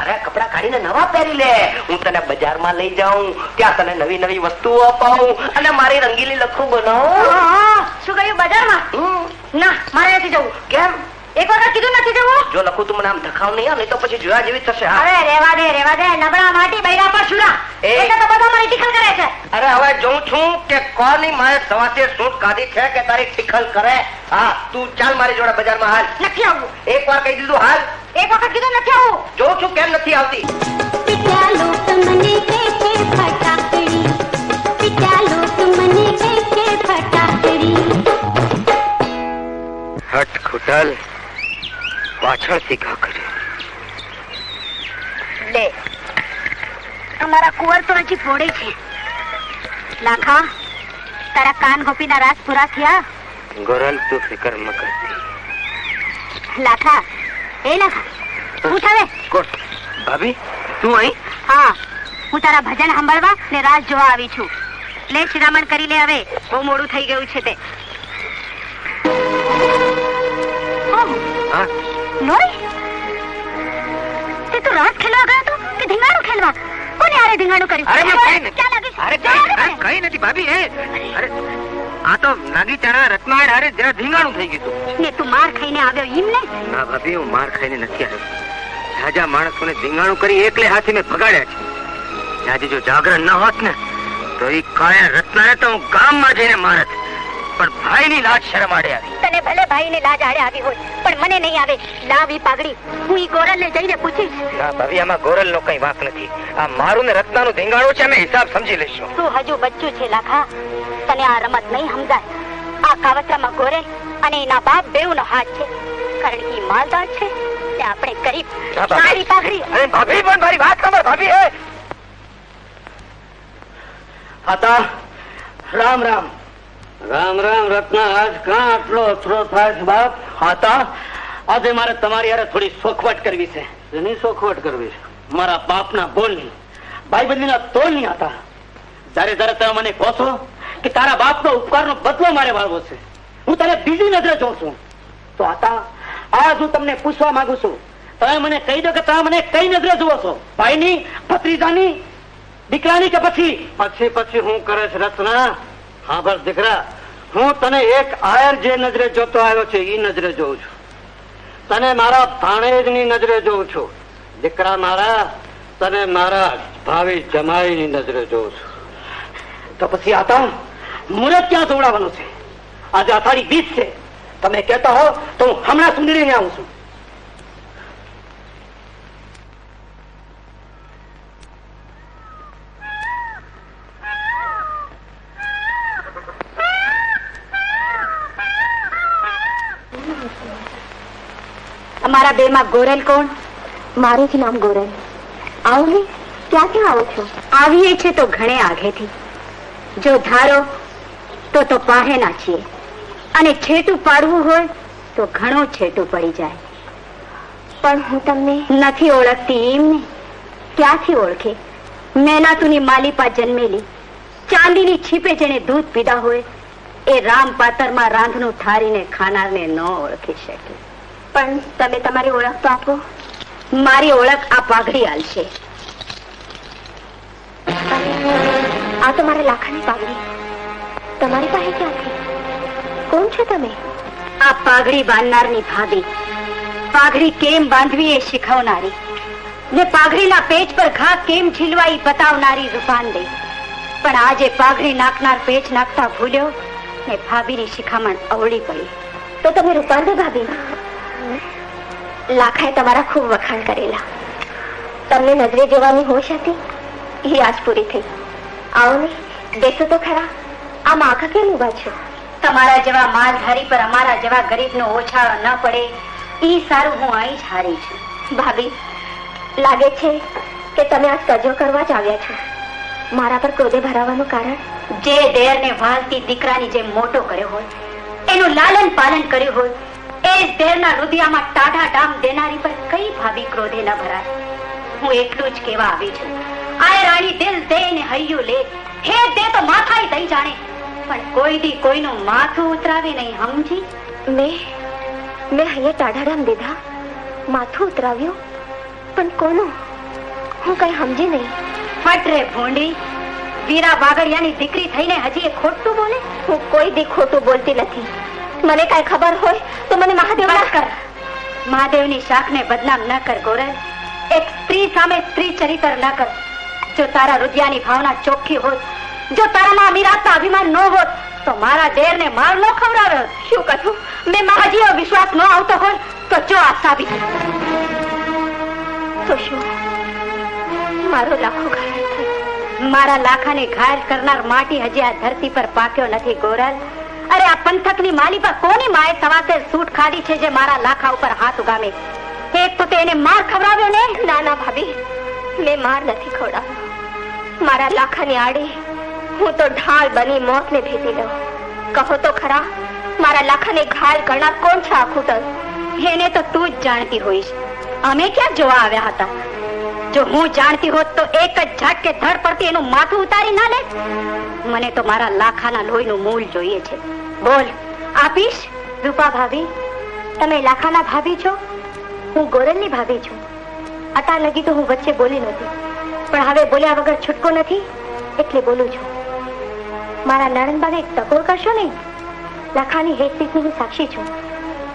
અરે કપડા કાઢીને નવા પહેરી લે. હું તને બજારમાં લઈ જાઉં, ત્યાં તને નવી નવી વસ્તુઓ અપાવું અને મારી રંગીલી લખું બનાવું. શું કહ્યું બજારમાં? ના, મારે નથી જવું. કેમ? એક વખત કીધું નથી જવું. જો લખું તું મને આમ ધખાવ નહીં, નહીં તો પછી જોયા જેવી થશે. હા, અરે રેવા દે નબળા માટી બૈરા પર શુરા. એટલે તો બધા મારી ટીખલ કરે છે. અરે હવે જોઉં છું કે કોની માએ સવાસે સૂટ કાઢી છે કે તારી ટીખલ કરે. હા, તું ચાલ મારી જોડે બજારમાં. હાલ. નથી આવવું. એક વાર કહી દીધું હાલ. એક વખત કીધું નથી આવવું. જોઉં છું કેમ નથી આવતી. હટ ખુટલ, પાછળથી ઘા કરે. લે, અમારા કુંવર તો હજી ફોડે છે. લાખા, તારા કાન ગોપીના રાસ પૂરા થયા? ગોરલ, તું ફિકર ન કરતી. લાખા, એ લાખા, પૂછ હવે. કોણ? ભાભી, તું અહીં? હા, હું તારા ભજન સાંભળવા ને રાસ જોવા આવી છું. લે, શિરામણ કરી લે હવે, બહુ મોડું થઈ ગયું છે તે. હા, નોરી, તે તો રાસ ખેલવા ગયો તો કે ધીંગાણું ખેલવા? કોને આરે ધીંગાણું કર્યું? અરે મેં કઈ નથી. ક્યાં લાગી? અરે કઈ નથી ભાભી. અરે આ તો નાગી ચારા રત્નાયણ હારે જરા ધીંગાણું થઈ ગયું. ને તું માર ખાઈને આવ્યો ઈમ ને? ના ભાભી, હું માર ખાઈને નથી આવ્યો. જાજા માણસોને ધીંગાણું કરી એકલે હાથે મેં ભગાડ્યા છે. આજે જો જાગરણ ન હોત ને તો એ કાળા રત્નાને તો હું ગામમાં જઈને મારત. પણ ભાઈની લાજ શરમ આડે આવી. તને ભલે ભાઈને લાજ આડે આવી હોય પણ મને નહીં આવે. લાવ ઈ પાઘડી, હું ઈ ગોરલને જઈને પૂછીશ. ના ભાભી, આમાં ગોરલનો કઈ વાંક નથી. આ મારું ને રત્નાનું ધીંગાણું છે, અમે હિસાબ સમજી લઈશું. તું હજુ બચ્ચું છે લાખા, તને આ રમત નહીં સમજાય. આ કાવતરામાં ગોરલ અને એના બાપ બેઉનો હાથ છે. કારણ કે ઈ માલદાર છે તે આપણે ગરીબ. ના ભાભી. મારી પાઘડી. અરે ભાભી, પણ મારી વાત સાંભળ ભાભી. હતા રામ રામ. રામ રામ રત્ના. આજ કાં આટલો અથરો થાય છે બાપ? હતા આજે મારે તમારી હારે થોડી સોખવટ કરવી છે. એની સોખવટ કરવી છે? મારા બાપના બોલની, ભાઈબંધીના તોલની હતા. જ્યારે જ્યારે તમે મને કહો છો કે તારા બાપનો ઉપકારનો બદલો મારે વાળવો છે, હું તને બીજી નજરે જોઉં છું. તો હતા આજ હું તમને પૂછવા માંગુ છું, તમે મને કહી દો કે તમે મને કઈ નજરે જુઓ છો? ભાઈની, ભત્રીજાની, દીકરાની કે પછી પછી હું કરે છે રત્ના? હા બસ દીકરા, હું તને એક આયર જે નજરે જોતો આવ્યો છે એ નજરે જોઉં છું. તને મારા ભાણેજની નજરે જોઉં છું. દીકરા મારા, તને મારા ભાવિ જમાઈની નજરે જોઉં છું. તો પછી આતા મુહૂર્ત ક્યાં જોડાવાનું છે? આજે અષાઢી બીજ છે. તમે કહેતા હો તો હું હમણાં સુંદરીને આવું છું. અમારા બે માં ગોરલ કોણ? મારું જ નામ ગોરલ. આવો ને, ક્યાંથી આવો છો? આવીએ છે તો ઘણે આગેથી. જો ધારો તો પાહેના છીએ, અને છેટું પાડવું હોય તો ઘણું છેટું પડી જાય. પણ હું તમને નથી ઓળખતી એમને? ક્યાંથી ઓળખે? મેલાતુની માલિપા જન્મેલી, ચાંદીની છીપે જેને દૂધ પીધા હોય એ રામ પાતરમાં રાંધનું ઠારીને ખાનારને ન ઓળખી શકે. પણ તમે તમારી ઓળખ તો આપો. મારી ઓળખ આ પાઘડી આલશે. આ તો મારા લાખાની પાઘડી. તમારી પાસે ક્યાંથી? કોણ છો તમે? આ પાઘડી બાંધનારની ભાભી. પાઘડી કેમ બાંધવી એ શીખવનારી, ને પાઘડીના પેચ પર ઘા કેમ ઝીલવા એ બતાવનારી રૂપાંડી. પણ આજે પાઘડી નાખનાર પેચ નાખતા ભૂલ્યો ને ભાભીની શિખામણ અવળી પડી. તો તમે રૂપાંડે ભાભી? લાખાએ તમારા ખૂબ વખાણ કરેલા. તમને નજરે જોવાની હોશ હતી એ આજ પૂરી થઈ. આવો ને, બેસો તો ખરા. આમ આખા કેમ ઉભા છો? તમારા જેવા માલધારી પર અમારા જેવા ગરીબનો ઓછાળો ન પડે ઈ સારું હું અહીં જ હારી છું. ભાભી, લાગે છે કે તમે આજ કજો કરવા જ આવ્યા છો. મારા પર ક્રોધે ભરાવાનું કારણ? જે દેરને વાલતી દીકરાની જેમ મોટો કર્યો હોય, એનું લાલન પાલન કર્યું હોય, એ જ દેરના રુધિયામાં ટાઢા ડામ દેનારી પર કઈ ભાભી ક્રોધે ન ભરાય? હું એટલું જ કહેવા આવી છું. આય રાણી દિલ દે ને હૈયું લે, હે દે તો માથાય દઈ જાણે, પણ કોઈ દી કોઈનું માથું ઉતરાવી નહીં. સમજી? મેં હૈયે ટાઢા ડામ દીધા, માથું ઉતરાવ્યું, પણ કોનું? હું કઈ સમજી નહીં. ફટ રે ભૂંડી, વીરા બાગડિયાની દીકરી થઈને હજી એ ખોટું બોલે? હું કોઈ દી ખોટું બોલતી નથી. મને કઈ ખબર હોય તો મને મહાદેવ બસ કર. મહાદેવની શાખને બદનામ ન કર ગોરલ. એક સ્ત્રી સામે સ્ત્રી ચરિત્ર ન કર. જો તારા રુદિયાની ભાવના ચોખ્ખી હોત, જો તારામાં અમીરાતના અભિમાન ન હોત તો મારા દેરને માર ન ખવડાવ્યો. શું કહું? મેં મહાજીઓ વિશ્વાસ ન આવતો હોય તો જો આ સાબિત. તો શું મારો લાખો ઘાયલ થયો? મારા લાખાને ઘાયલ કરનાર માટી હજી આ ધરતી પર પાક્યો નથી ગોરલ. અરે આ પંથકની માલી પર કોની માએ સવાસે સૂટ ખાધી છે જે મારા લાખા ઉપર હાથ ઉગામે? એક તો તેને માર ખવડાવ્યો ને? ના ના ભાભી, મેં માર નથી ખવડાવ્યો. મારા લાખાની આડે હું તો ઢાળ બની મોતને ભેટી લઉં. કહો તો ખરા, મારા લાખાને ઘાયલ કરનાર કોણ છે આ ખૂટલ? એને તો તું જ જાણતી હોઈશ. અમે ક્યાં જોવા આવ્યા હતા? જો હું જાણતી હોત તો એક જ ઝાટકે ધડ પડતી એનું માથું ઉતારી ના લે. મને તો મારા લાખાના લોહીનું મૂળ જોઈએ છે. બોલ, આપીશ? રૂપા ભાભી, તમે લાખાના ભાભી છો? હું ગોરલની ભાભી છું. અત્યાર લગી તો હું વચ્ચે બોલી નથી, પણ હવે બોલ્યા વગર છૂટકો નથી એટલે બોલું છું. મારા નણંદબાને એક ટકોર કરશો નહીં. લાખાની હેતની હું સાક્ષી છું,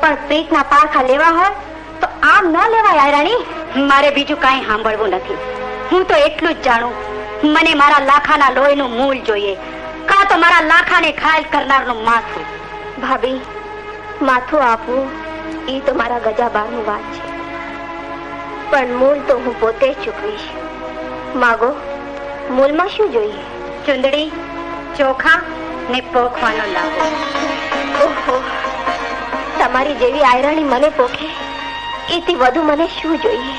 પણ પ્રીતના પારખા લેવા હોય તો આમ ન લેવાય રાણી. મારે બીજું કાંઈ સાંભળવું નથી. હું તો એટલું જ જાણું, મને મારા લાખાના લોહીનું મૂળ જોઈએ. કાં તો મારા લાખાને ઘાયલ કરનારનું માથું. ભાભી, માથું આપવું એ તો મારા ગજા બારનું વાત છે, પણ મૂળ તો હું પોતે જ ચૂકવીશ. માગો, મૂળમાં શું જોઈએ? ચુંદડી, ચોખા ને પોખવાનો લાવો. ઓહો, તમારી જેવી આયરાણી મને પોખે એથી વધુ મને શું જોઈએ?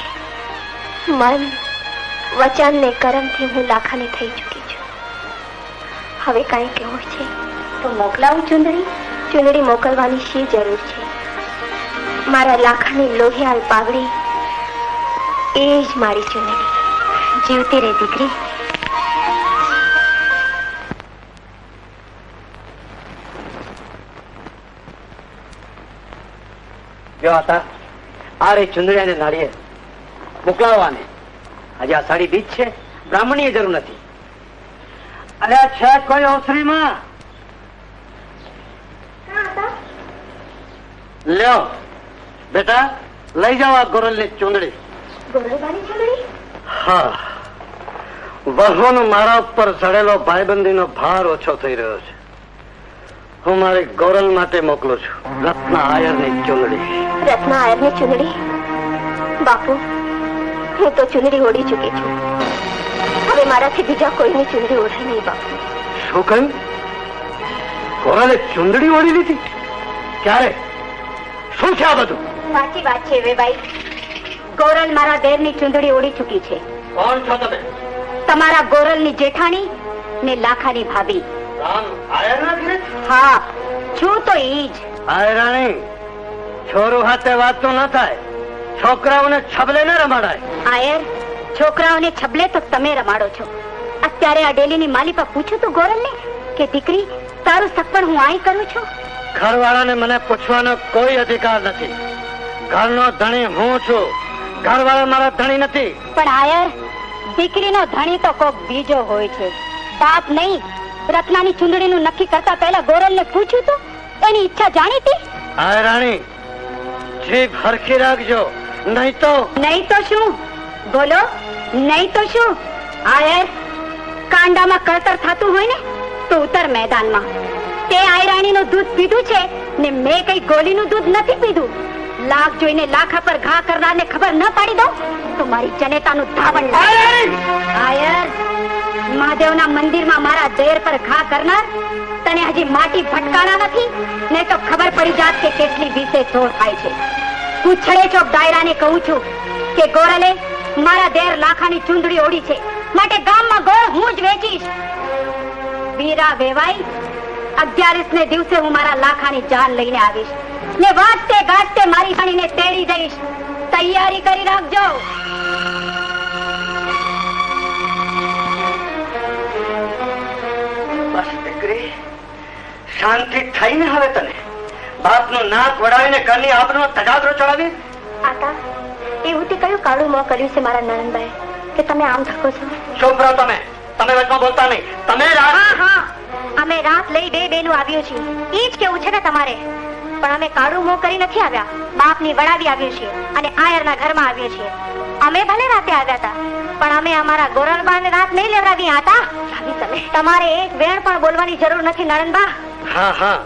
મન, વચન ને કર્મથી હું લાખાની થઈ ચૂકી છું. હવે કાંઈ કહેવું છે તો મોકલાવું ચુંદડી? ચૂંદડી મોકલવાની શી જરૂર છે? મારા લાખાની લોહિયાળ પાઘડી એ જ મારી ચૂંદડી. જીવતી રે દીકરી. જો હતા આ રે ચુંદડી અને નાળિયેર મોકલાવવાને. આજે આ સાડી બીજ છે, બ્રાહ્મણીએ જરૂર નથી. અરે આ છે કોઈ અવસરીમાં લ્યો બેટા, લઈ જાઓ આ ગોરલની ચુંદડી. ગોરલબાની ચૂંદડી? હા, વહુનો મારા ઉપર ચડેલો ભાઈબંધીનો ભાર ઓછો થઈ રહ્યો છે. હું મારી ગોરલ માટે મોકલું છું રત્ન આયરની ચુંદડી. રત્ન આયરની ચૂંદડી? બાપુ, હું તો ચૂંદડી ઓઢી ચૂકી છું. હવે મારાથી બીજા કોઈની ચૂંદડી ઓઢાય નહીં બાપુ. શું કહ્યું? ગોરલે ચુંદડી ઓઢી લીધી? ક્યારે? શું છે આ બધું? સાચી વાત છે વેબાઈ. ગોરલ મારા દેરની ચુંદડી ઓળી ચૂકી છે. કોણ છો તમે? તમારા ગોરલની જેઠાણી ને લાખાની ભાભી. રામ આયરના ઘરે? હા, છું તો ઈ જ. આયરાણી, છોરું હાથે વાત તો ન થાય. છોકરાઓને છબલે ન રમાડાય. આયર, છોકરાઓને છબલે તો તમે રમાડો છો. અત્યારે આ ડેલીની માલિપા પૂછ્યું તું ગોરલને કે દીકરી તારું સગપણ હું આઈ કરું છું? ઘરવાળાને મને પૂછવાનો કોઈ અધિકાર નથી. ઘરનો ધણી હું છું, ઘરવાળા મારા ધણી નથી. પણ આયર, દીકરીનો ધણી તો કોક બીજો હોય છે, બાપ નહીં. રત્નાની ચુંદડીનું નક્કી કરતા પહેલા ગોરલને પૂછ્યું તું? એની ઈચ્છા જાણી હતી? આયરાણી, જીભ હરખી રાખજો, નહીં તો. નહીં તો શું? બોલો, નહીં તો શું? આયર, કાંડામાં કળતર થતું હોય ને તો ઉતર મેદાનમાં. તે આયરાણીનું દૂધ પીધું છે ને મેં કઈ ગોલીનું દૂધ નથી પીધું. લાખ જોઈને લાખા પર ઘા કરનારને ખબર ન પાડી દઉં તો મારી જનેતાનું ધાવણ લાગે. આયર, મહાદેવના મંદિરમાં મારા દેર પર ઘા કરનાર, તને હજી માટી ફટકારા નથી ને તો ખબર પડી જાત કે કેટલી વિશે જોર થાય છે. હું છડે ચોક ડાયરાને કહું છું કે ગોરલે મારા દેર લાખાની ચુંદડી ઓળી છે, માટે ગામમાં ગોળ હું જ વેચીશ. વીરા વેવાઈ, 11 ને દિવસે હું મારા લાખાની જાન લઈને આવીશ ને વાજતે ગાજતે મારી રાણીને તેડી જઈશ. તૈયારી કરી રાખજો. બસ દીકરી, શાંતિ થઈને હવે તને બાપનું નાક વડાવીને ઘરની આબરૂનો તગાદરો ચડાવી. આતા, એવું તે કયું કાળું મોં કર્યું છે મારા નણંદભાઈ કે તમે આમ થકો છો? ચૂપ રહો તમે વચમાં બોલતા નહીં. તમે હા હા, અમે રાત લઈ બે બેનું આવ્યું છીએ. ઈ જ કેવું છે ને તમારે? પણ અમે કાળું મોં કરી નથી આવ્યા. બાપની વડાવી આવ્યું છીએ અને આયરના ઘરમાં આવ્યું છીએ. અમે ભલે રાતે આવ્યા હતા પણ અમે અમારા ગોરલબાને રાત નહીં લેવડાવી હતા. તમારે એક વેણ પણ બોલવાની જરૂર નથી નણંદબા. હા હા,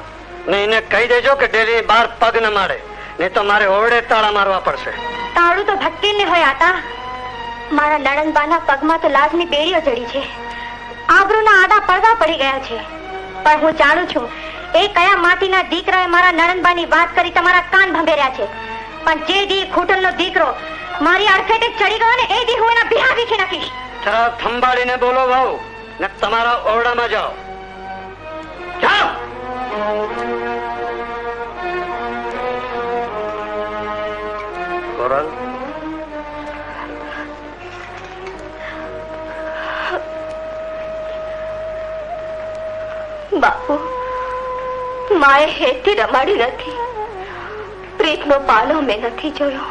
ને એને કહી દેજો કે ડેલી બહાર પગ ન મારે, નહીં તો મારે ઓરડે તાળા મારવા પડશે. તાળું તો ભટકીને હોય આતા. મારા નણંદબાના પગમાં તો લાજની બેડીઓ જડી છે. આબરૂના આડા પડદા પડી ગયા છે. પણ હું જાણું છું એ કયા માટીના દીકરાએ મારા નણંદબાની વાત કરી તમારા કાન ભંભેર્યા છે. પણ જે દી ખૂટલનો દીકરો મારી અડફેટે ચડી ગયો ને એ દી હું એના બિહાર વીખી નાખીશ. જરા થંભાળીને બોલો ભાવ, ને તમારા ઓરડામાં જાઓ. જાઓ. ગોરલ, બાપુ, માએ હેતથી રમાડી નથી. પ્રીતનો પાલો મેં નથી જોયો.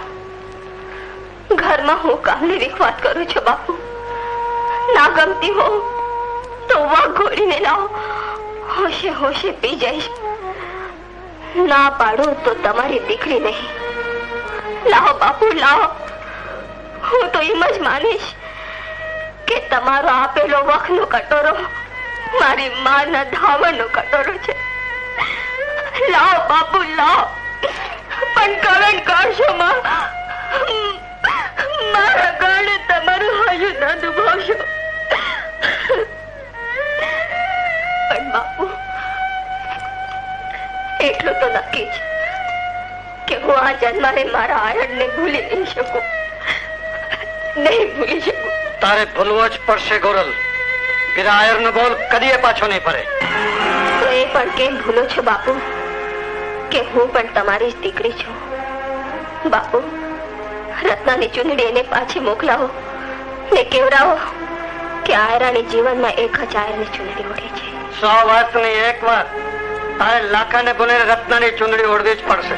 ઘરમાં હું કામની વિખવાત કરું છું બાપુ. ના ગમતી હો તો વાઘ ઘોડીને લાવો, હોશે હોશે પી જઈશ. ના પાડું તો તમારી દીકરી નહીં. લાવો બાપુ લાવો. હું તો એમ જ માનીશ કે તમારો આપેલો વખનો કટોરો મારી માના ધાવણનો કટોરો છે. લાવ બાપુ લાવ, પણ કરણ કરશો માં. મારા કારણે તમારું હયું ન દુભાવશો. પણ બાપુ એટલું તો નક્કી છે કે હું આ જન્માને મારા આયરને ભૂલી નહીં શકું. નહીં ભૂલી શકું. તારે ભૂલવો જ પડશે ગોરલ. પેલા આયરનો બોલ કદીએ પાછો નહીં ફરે. તો એ પણ કેમ ભૂલો છો બાપુ કે હું પણ તમારી જ દીકરી છું. બાપુ રત્નાની ચૂંદડી એને પાછી મોકલાવો ને કેવડાવો કે આયરાની જીવનમાં એક જ આયરની ચૂંદડી ઓઢે છે. 100 વાતની એક વાત. તારે લાખાને બોલે રત્નાની ચૂંદડી ઓઢવી જ પડશે.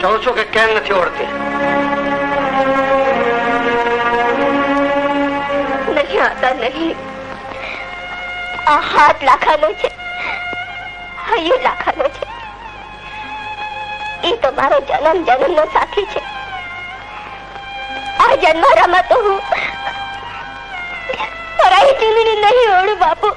જોઉં છું કે કેમ નથી ઓઢતી. નહીં આતા નહીં. આ હાથ લાખાનો છે, હૈયું લાખાનો છે. એ તો મારો જન્મ જન્મનો સાથી છે. આ જન્મારામાં તો હું પરાઈ ચૂંદડી નહીં ઓળું બાપુ.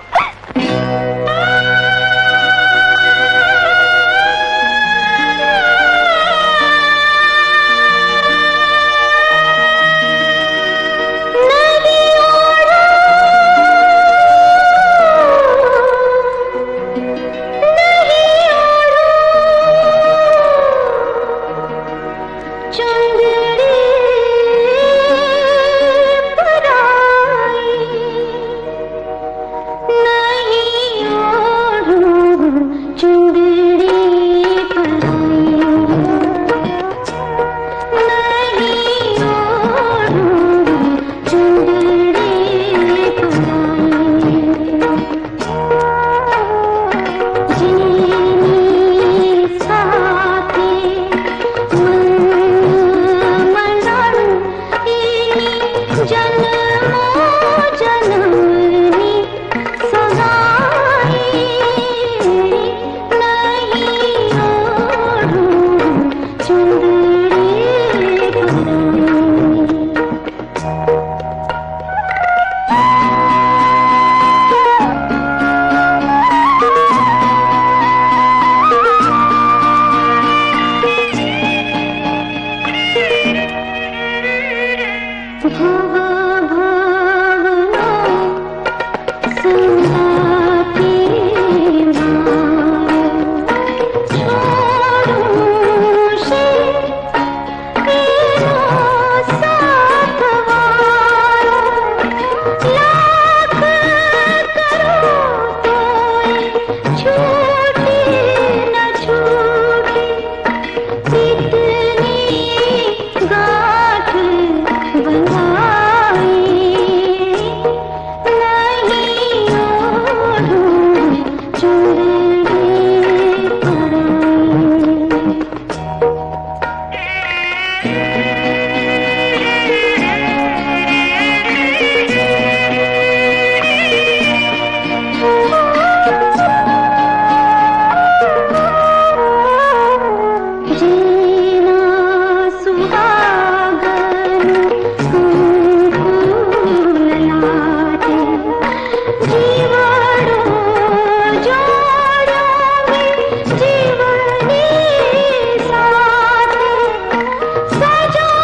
સજા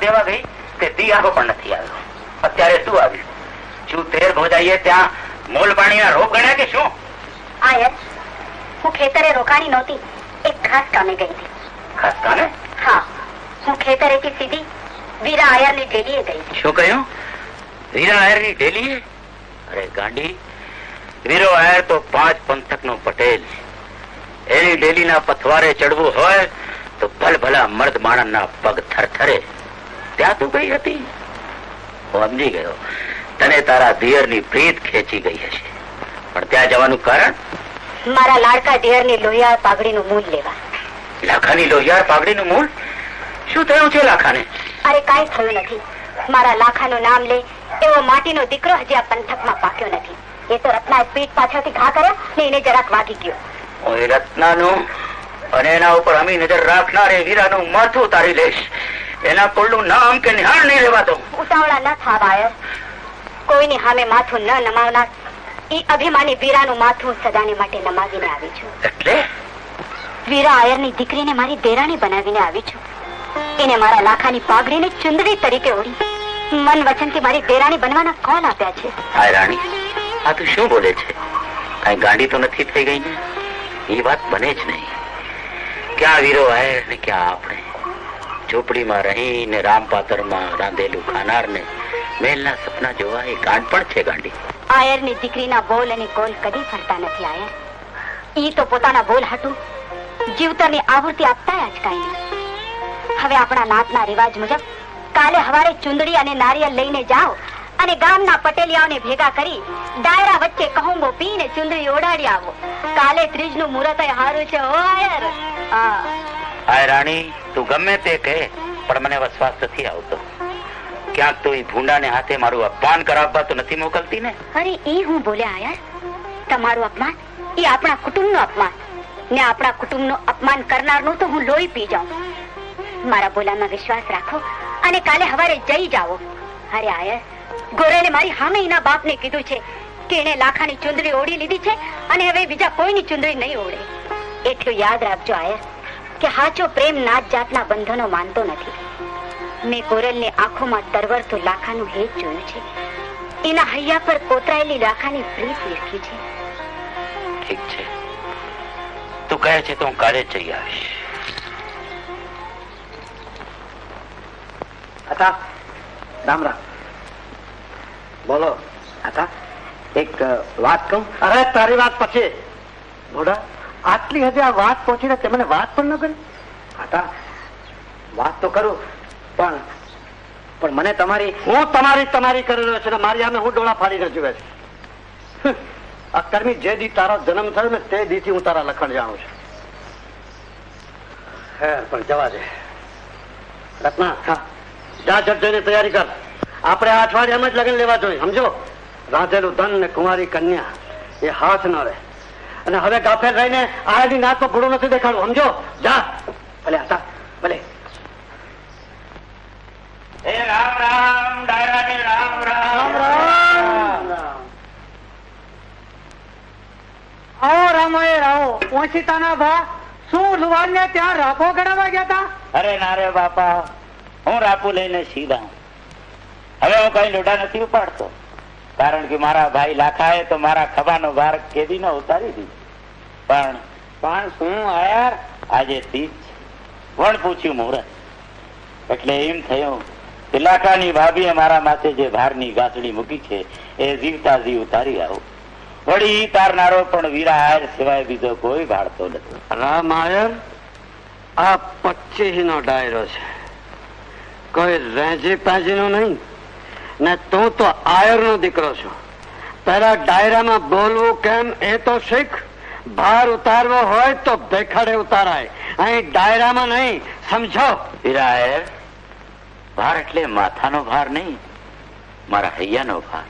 દેવા ગઈ તે દિયારો પણ નથી આવ્યો. અત્યારે શું આવ્યું? શું તેર ભોજાઈએ ત્યાં મોલ પાણીના રોપ ગણ્યા કે શું? આયર, હું ખેતરે રોકાણી નહોતી, એક ખાસ કામે ગઈ હતી. ખાસ કામે? હા, હું ખેતરેથી સીધી વીરા આયરની ડેલીએ ગઈ. શું કહ્યું? વીરા આયરની ડેલીએ? અરે ગાંડી, વીરો આયર તો 5 પંથકનો પટેલ. એની ડેલીના પથવારે ચડવું હોય તો ભલભલા મર્દ માણસના પગ થરથરે. ત્યાં તું ગઈ હતી? હું સમજી ગયો, તને તારા દિયરની પ્રીત ખેંચી ગઈ હશે. પણ ત્યાં જવાનું કારણ? મારા લાડકા દિયરની લોહિયાળ પાઘડીનું મૂલ લેવા. લાખાની લોહિયાળ પાઘડીનું મૂળ? શું થયું છે લાખાને? અરે કાંઈ થયું નથી. મારા લાખાનું નામ લે એવો માટીનો દીકરો હજી આ પંથકમાં પાક્યો નથી. એ તો રત્નાએ પીઠ પાછળથી ઘા કર્યો ને એને જરાક વાગી ગયો. હું એ રત્નાનું અને એના ઉપર અમી નજર રાખનાર એ વીરાનું માથું ઉતારી લઈશ. એના કુળનું નામ કે નિહાળ નહીં રહેવાતો. ઉતાવળા ન થાવ આયર. કોઈની સામે માથું ન નમાવનાર એ અભિમાની વીરાનું માથું સદાને માટે નમાવીને આવી છું. એટલે વીરા આયરની દીકરીને મારી દેરાણી બનાવીને આવી છું. એને મારા લાખાની પાઘડીને ચુંદડી તરીકે ઓળી મન વચનથી મારી દેરાણી બનવાના કોલ આપ્યા છે. હાય રાણી, આ તું શું બોલે છે? કઈ ગાંડી તો નથી થઈ ગઈ ને? એ વાત બને જ નહીં. ક્યાં વીરો આયર ને ક્યાં આપણે? ઝૂંપડીમાં રહીને રામપાતરમાં રાંધેલું ખાનાર ને મહેલના સપના જોવા એ ગાંડ પણ છે ગાંડી. આયરની દીકરીના બોલ અને કોલ કદી ફરતા નથી આયર. ઈ તો પોતાના બોલ હતું જીવતરની આહુતિ આપતા જ કાંઈ નહીં. હવે આપણા નાતના રિવાજ મુજબ કાલે હવારે ચુંદડી અને નારિયેળ લઈને જાઓ અને ગામના પટેલિયાઓને ભેગા કરી ડાયરા વચ્ચે કહુંબો પીને ચુંદડી ઓડાડી આવો. કાલે ત્રીજનું મુહૂર્ત હારું છે હો આયર. હાય રાણી, તું ગમે તે કહે પણ મને વિશ્વાસ નથી આવતો. ક્યાંક તો એ ભૂંડાને હાથે મારું અપમાન કરાવવા તો નથી મોકલતી ને? અરે એ હું બોલ્યા આયર? તમારું અપમાન એ આપણા કુટુંબનું અપમાન ને આપણા કુટુંબનું અપમાન કરનારનું તો હું લોહી પી જાઉં. મારા બોલામાં વિશ્વાસ રાખો અને કાલે હવારે જઈ જાઓ. અરે આયર, ગોરેલે મારી સામે એના બાપને કીધું છે કે એને લાખાની ચુંદડી ઓઢી લીધી છે અને હવે બીજા કોઈની ચુંદડી નહીં ઓઢે. એટલું યાદ રાખજો આયર કે સાચો પ્રેમ નાત જાતના બંધનો માનતો નથી. મેં ગોરેલની આંખોમાં તરવરતું લાખાનું હેત જોયું છે. એના હૈયા પર કોતરાયેલી લાખાની પ્રીત લીખી છે. ઠીક છે, તું કહે છે તો હું કાલે જ જઈ આવીશ. હતા રામ રામ. બોલો હતા, એક વાત કહું? અરે તારી વાત પછી મોડા, આટલી હજી આ વાત પહોંચીને તે મને વાત પણ ન કરી. હતા વાત તો કરું પણ મને તમારી કરી રહ્યો છે ને મારી સામે હું ડોળા ફાડીને જુએ છે. આ કર્મી જે દી તારો જન્મ થયો ને તે દીથી હું તારા લખણ જાણું છું. પણ જવા દે રત્ના. હા, જા જટ જઈને તૈયારી કર. આપણે આ અઠવાડિયામાં જ લગ્ન લેવા જોઈએ, સમજો? રાંધેલું ધન ને કુંવારી કન્યા એ હાથ ન રહે. અને હવે ગાફેલ રહીને આની નાક પર ભૂડું નથી દેખાડવું, સમજો? જા. ભલે હતા, ભલે. રામ રામ ડાયરાને રામ રામ. આવો રામાયણ આવો. ઓછીતાના ભા શું લુવાડને ત્યાં રાખો ગણાવા ગયા હતા? અરે ના રે બાપા, હું રાપુ લઈને સીધા. હવે હું કઈ લોઢા નથી ઉપાડતો, કારણ કે મારા ભાઈ લાખાએ તો મારા ખભાનો ભાર કેદી નો ઉતારી દીધો. પણ શું આયાર, આજે તીજ વણ પૂછ્યું મુહૂર્ત એટલે એમ થયું કે લાખાની ભાભીએ મારા માથે જે ભારની ગાંસડી મૂકી છે એ જીવતા જીવ ઉતારી આવું. વળી તારનારો પણ વીરા આયર સિવાય બીજો કોઈ ભાળતો નથી. રામ આયર આ 25 નો ડાયરો છે, કોઈ રેંજી પાજી નો નહીં. ને તું તો આયર નો દીકરો છો. પેલા ડાયરામાં બોલવું કેમ એ તો શીખ. ભાર ઉતારવો હોય તો ભેખડે ઉતારાય, અહીં ડાયરામાં નહીં, સમજો? વીરા આયર, ભાર એટલે માથાનો ભાર નહીં, મારા હૈયાનો ભાર.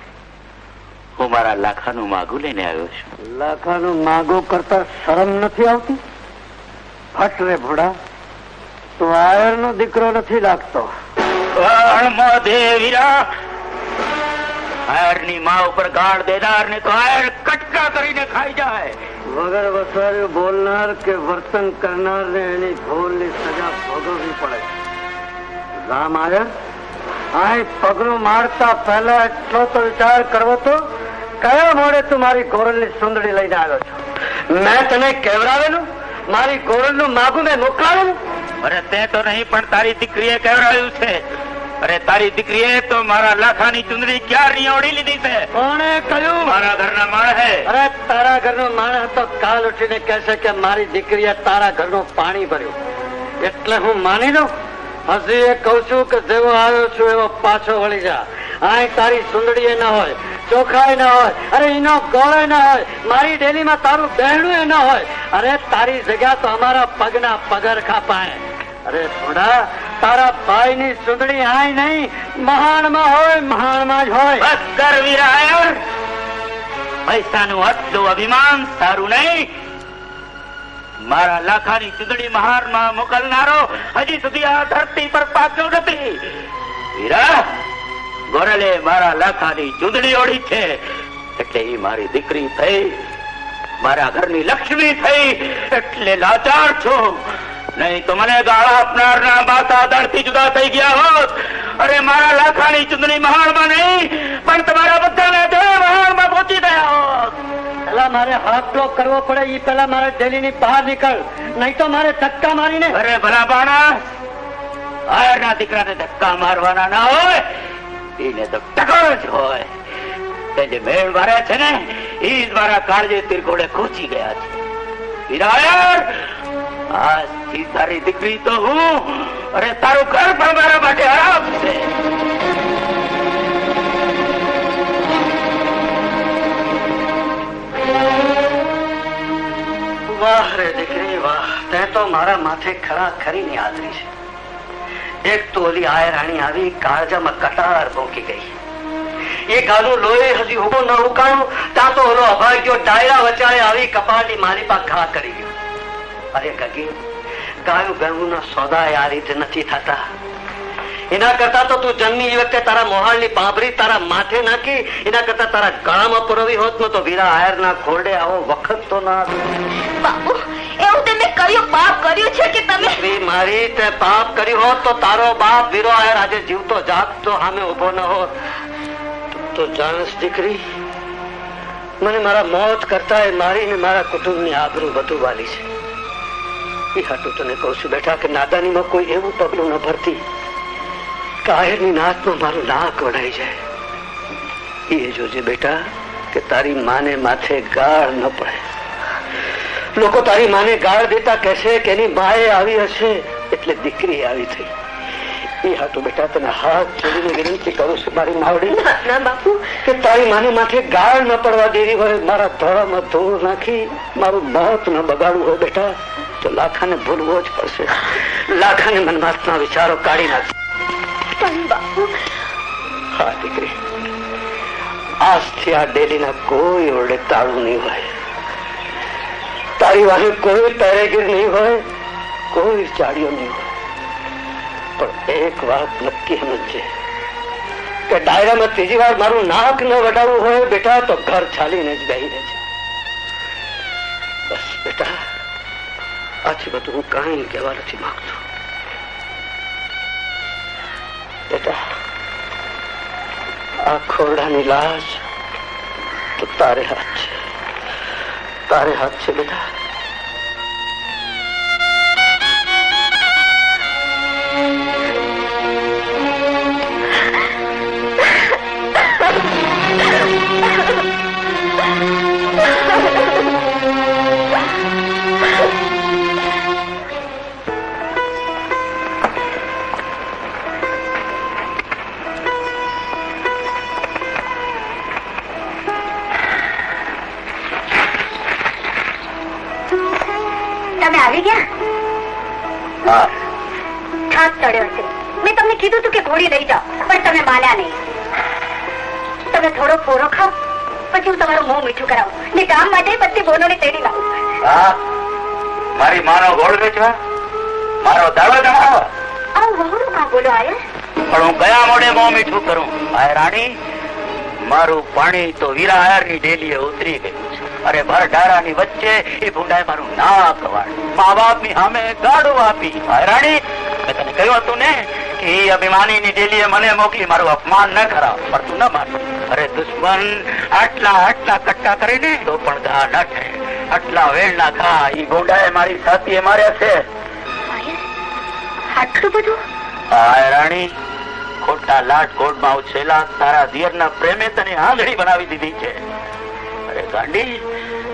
હું મારા લાખાનું માગું લઈને આવ્યો છું. લાખાનું માગું કરતા શરમ નથી આવતી? હટ રે ભોળા, તું આયર નો દીકરો નથી લાગતો. આયરની માં ઉપર ગાળ દેનાર ને તો આયર કટકા કરીને ખાઈ જાય. વગર વસાર્યું બોલનાર કે વર્તન કરનાર ને એની ભૂલની સજા ભોગવવી પડે. રામ આયર અહીં પગલું મારતા પહેલા એટલો તો વિચાર કરવો તો કયા મોડે તું મારી ગોરલની સુંદડી લઈને આવ્યો છો? મેં તને કેવરાવેલું? મારી ગોરલનું માગું મેં મોકલાવેલું? અરે તે તો નહીં, પણ તારી દીકરીએ કહેવાયું છે. અરે તારી દીકરીએ તો મારા લાખાની ચુંદડી ક્યારની ઓઢી લીધી છે. કોણે કહ્યું? મારા ઘરના માણસે. અરે તારા ઘરનો માણસ તો કાલ ઉઠીને કહેશે કે મારી દીકરીએ તારા ઘરનું પાણી ભર્યું, એટલે હું માની દઉં? હજી એ કઉ છું કે જેવો આવ્યો છું એવો પાછો વળી જા. અહીં તારી સુંદડી ના હોય, ચોખાઈ ના હોય, અરે એનો ગોળે ના હોય, મારી ડેલીમાં તારું બહેણું ના હોય. અરે તારી જગ્યા તો અમારા પગના પગરખા પાય. અરે થોડા તારા ભાઈની સુંદડી આય નહીં, મહાણમાં હોય, મહાણમાં જ હોય. બસ કર વીરાયર, પૈસાનું આટલું અભિમાન સારું નહીં. મારા લાખાની ચૂંટણી મહારમાં મોકલનારો હજી સુધી આ ધરતી પર પાક્યો નથી. વીરા, ગોરલે મારા લાખાની ચૂંટણી ઓળી છે, એટલે એ મારી દીકરી થઈ, મારા ઘરની લક્ષ્મી થઈ, એટલે લાચાર છું. નહીં તો મને ગાળા આપનારના માથા દળથી જુદા થઈ ગયા હોત. અરે મારા લાખાની ચૂંટણી મહાણમાં નહીં, પણ તમારા બધાને તે મહાણમાં પહોંચી ગયા હોત. પેલા મારે હાથલો કરવો પડે, એ પેલા મારે ડેલીની બહાર નીકળ, નહીં તો મારે ધક્કા મારીને. અરે ભલા બાણા, આયરના દીકરાને ધક્કા મારવાના ના હોય, એને તો ટકોર જ હોય. તે જે મેળ મારે છે ને, એ જ મારા કાળજે તિરકોડે ખૂંચી ગયા છે. વીરાયર, આજથી તારી દીકરી તો હું, અરે તારું ઘર પણ મારા માટે હરામ છે. વાહ રે દીકરી વાહ, તે તો મારા માથે ખરા ખરીની આદરી છે. એક તો ઓલી આયરાણી આવી, કાળજામાં કટાર ભોંકી ગઈ. એ ગાનું લોહી હજી ઉભો ન ઉકાણું ત્યાં તો ઓલો અભાગ્યો ડાયરા વચાળે આવી કપાળની મારી પા ઘા કરી ગયો. અરે ગગી, ગાયું ગરવું સોદા આ રીતે નથી થતા. એના કરતા તો તું જન્મી એ વખતે તારા મોહાળની પાબરી તારા માથે નાખી, એના કરતા તારા ગળામાં પુરવી હોત ને તો વીરા આયરના ખોરડે આવો વખત તો ના બાપુ, એવું તમે કયું પાપ કર્યું છે કે તમે? મારી તે પાપ કર્યું હોત તો તારો બાપ વીરો આયર આજે જીવતો જાગતો સામે ઉભો ન હોત. તો જાણસ દીકરી, મને મારા મોત કરતા મારીને મારા કુટુંબની આબરૂ બધું વાલી છે. એ હાટું તને કહું છું બેટા કે નાદાનીમાં કોઈ એવું પગલું ન ભરતી કે આયરની નાથમાં મારું નાક વડાઈ જાય. એ જોજે બેટા કે તારી માને માથે ગાળ ન પડે. લોકો તારી માને ગાળ દેતા કહેશે કે એની માએ આવી હશે એટલે દીકરી આવી થઈ. એ હાટું બેટા તને હાથ જોડીને વિનંતી કરું છું મારી માવડી, ના બાપુ, કે તારી માને માથે ગાળ ન પડવા દેવી હોય, મારા ધોળામાં ધૂળ નાખી મારું મોત ન બગાડવું હોય બેટા, તો લાખાને ભૂલવો જ પડશે. લાખાને મનમાતના વિચારો કાઢી નાખશે. બાપુ, હા દીકરી, આજથી આ ડેલીના કોઈ ઓરડે તાળું નહીં હોય, તારી વાહે કોઈ પહેરેગીર નહીં હોય, કોઈ ચાડીઓ નહીં હોય. પણ એક વાત નક્કી સમજજે કે ડાયરામાં ત્રીજી વાર મારું નાક ન વડાવવું હોય બેટા તો ઘર ચાલીને જ બેહી રહેજે. બસ બેટા, આથી બધું હું કઈ કહેવા નથી માંગતો. બેટા, આ ખોરડાની લાજ તો તારે હાથ છે, તારે હાથ છે બેટા. તમે આવી ગયા? હા, થાક ચડ્યો છે. મેં તમને કીધું તું કે ઘોડી લઈ જાઓ, પણ તમે માન્યા નહીં. તમે થોડો પોરો ખાઓ, પછી હું તમારું મોં મીઠું કરાવું ને કામ માટે બધી બોનોને તેડી લાવું. હા, મારી માનો ગોળ વેચવા, મારો દાડો જમાડવા. આવું વહુરું કાં બોલો આયર? પણ હું કયા મોડે મોં મીઠું કરું? આય રાણી, મારું પાણી તો વીરા આયરની ડેલીએ ઉતરી ગયું છે. અરે ભર ડારાની વચ્ચે એ ભૂંડાએ મારું નાક વાળ્યું, મા બાપની સામે ગાડું આપી. આય રાણી, મેં તને કહ્યું હતું ને કે એ અભિમાનીની ડેલીએ મને મોકલી મારું અપમાન ન કરાવ, પણ તું ન માન. અરે દુશ્મન આટલા કટકા કરીને તો પણ ઘા ન છે. આટલા વેળના ઘા ઈ ગોંડાએ મારી છાતીએ માર્યા છે. આટલું બધું? હાય રાણી, ખોટા લાટકોટમાં ઉછેલા તારા દિયરના પ્રેમે તને આંધળી બનાવી દીધી છે. અરે ગાંડી,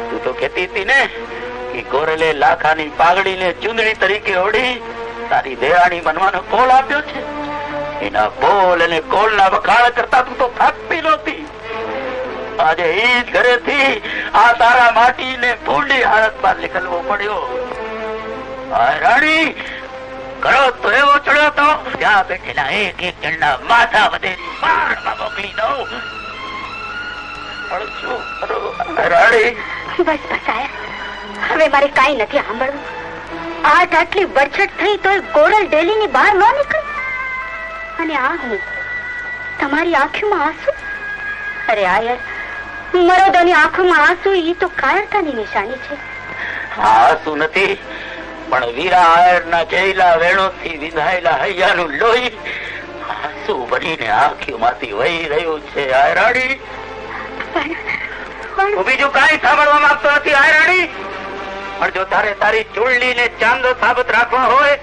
તું તો કહેતી હતી ને કે ગોરલે લાખાની પાઘડીને ચૂંદડી તરીકે ઓઢી તારી દેરાણી બનવાનો કોલ આપ્યો છે. એના બોલ અને કોલના વખાણ કરતા તું તો થાકતી નહોતી. આજે એ જ ઘરેથી આ તારા માટીને ભૂંડી હાલતમાં નીકળવો પડ્યો. હાય રાણી, કરો તો એવો ચડ્યો તો ત્યાં બેઠેલા એક જણના માથા વધેરી બારમાં મોકલી દઉં. પણ શું કરું રાણી? બસ આયા, હવે મારે કાંઈ નથી સાંભળવું. આટલી બરછટ થઈ તોય ગોરલ ડેલીની બહાર ન નીકળ. અને આ હું તમારી આંખોમાં આંસુ? અરે આયર, મરદોની આંખોમાં આંસુ એ તો કાયરતાની નિશાની છે. આંસુ નથી, પણ વીરા આયરના જયલા વેણોથી વિંધાયેલા હૈયાનું લોહી આંસુ બનીને આંખીમાંથી વહી રહ્યું છે. આયરાણી, હું બીજું કાંઈ સાંભળવા માંગતો નથી. આયરાણી, પણ જો તારે તારી ચૂંડલીને ચાંદો સાબત રાખવા હોય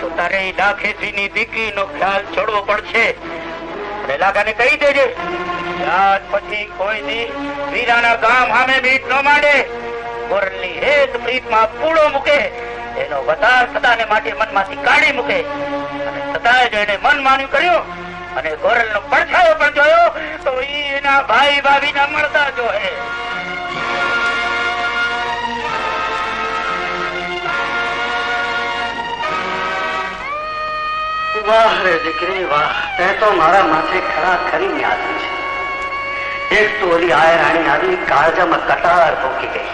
તો તારે લાખેજીની દીકરીનો ખ્યાલ છોડવો પડશે. અને લાગાને કહી દેજે, આજ પછી કોઈ દી વીરાના ગામ સામે મીટ ન માંડે. ગોરલની હેત પ્રીતમાં પૂળો મૂકે, એનો વધાર સદાને માટે મનમાંથી કાઢી મૂકે. અને સદાએ જો એને મન માન્યું કર્યું અને ગોરલનો પડછાયો પણ જોયો તો એના ભાઈ ભાભીના મળતા જોહે. વાહ રે દીકરી વાહ, તે તો મારા માથે ખરા ખરી આદમી છે. એક તો ઓલી આય રાણી આવી કાળજામાં કટાર ભોકી ગઈ.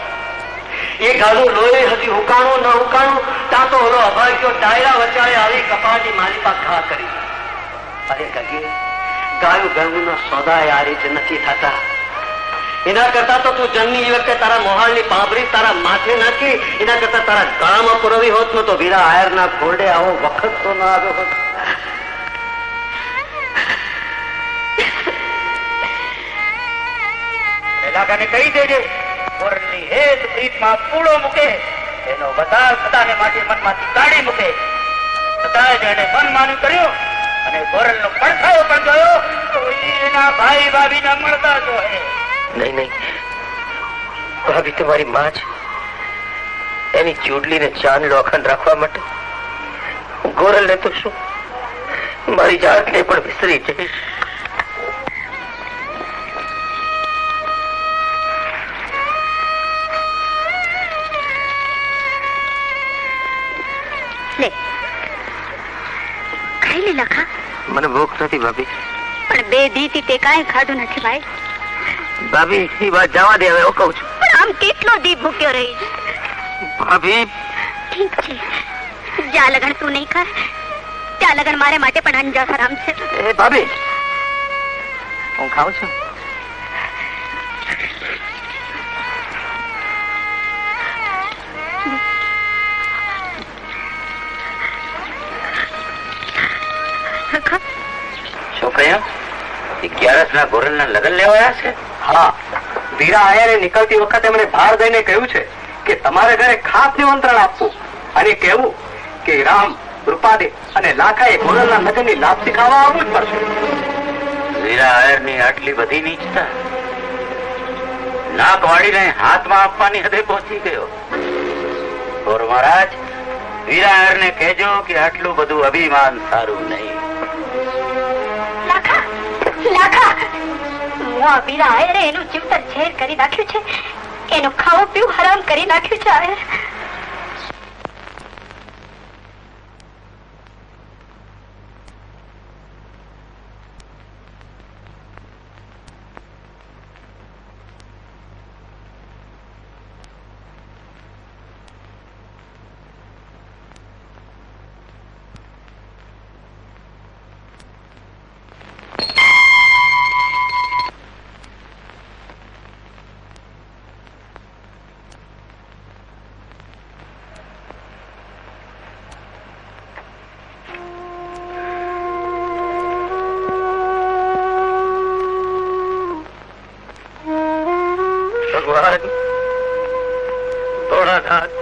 એ ગાલું લોહી હજી હુકાણું ન હુકાણું ત્યાં તો ઓલો અભાગ્યો ડાયરા વચાળે આવી કપાળની મારી પાસે ઘા કરી. અરે કગી, ગાયું ગરમીનો સોદા આ રીતે નથી થતા. એના કરતા તો તું જન્મી વખતે તારા મોહાળની પાબરી તારા માથે નાખી, એના કરતા તારા ગળામાં પુરવી હોત તો વીરા આયરના ઘોડે આવો વખત તો ના આવ્યો હોત. લાગાને કહી દેજે, ગોરલની હેત પ્રીતમાં પૂળો મૂકે, એનો વધાર સદાને માટે મનમાંથી કાઢી મૂકે. સદાએ જેને મન માન્યું કર્યું અને ગોરલનો પડછાયો પણ જોયો તો એના ભાઈ ભાભીના મળતા જોહે. નહીં નહીં, ભાભી તમારી માં છે. એની ચૂડલીને ચાંદલો અખંડ રાખવા માટે ગોરલને તો શું, મારી જાતને પણ વિસરી જઈશ. ખાઈ લે લખા. મને ભૂખ નથી ભાભી. પણ 2 દીથી તે કાંઈ ખાધું નથી ભાઈ. ભાભી એ વાત જવા દે, હવે હું કહું છું. પણ આમ કેટલો દી ભૂખ્યો રહીશ? ભાભી ઠીક છે, જ્યાં લગન તું નહીં ખાય ત્યાં લગન મારે માટે પણ અંજા હરામ છે. એ ભાભી, હું ખાઉં છું. શું કહ્યું? 11 ના ગોરલના લગ્ન લેવાયા છે? હા, વીરા આયરે નીકળતી વખતે મને ભાર દઈને કહ્યું છે કે તમારે ઘરે ખાસ નિમંત્રણ આપવું અને કહેવું કે રામ, રૂપાદે અને લાખાએ ગોરલના નગરની લાપસી ખાવા આવવું જ પડશે. વીરા આયરની આટલી બધી નીચતા નાક વાળીને હાથમાં આપવાની હદે પહોંચી ગયો. ગોર મહારાજ, વીરા આયરને કહેજો કે આટલું બધું અભિમાન સારું નહીં. લાખા, લાખા, હું આ વીરા આયરે એનું જીવતર ઝેર કરી નાખ્યું છે. એનું ખાવું પીવું હરામ કરી નાખ્યું છે આયર. ભગવાન ભોળાનાથ,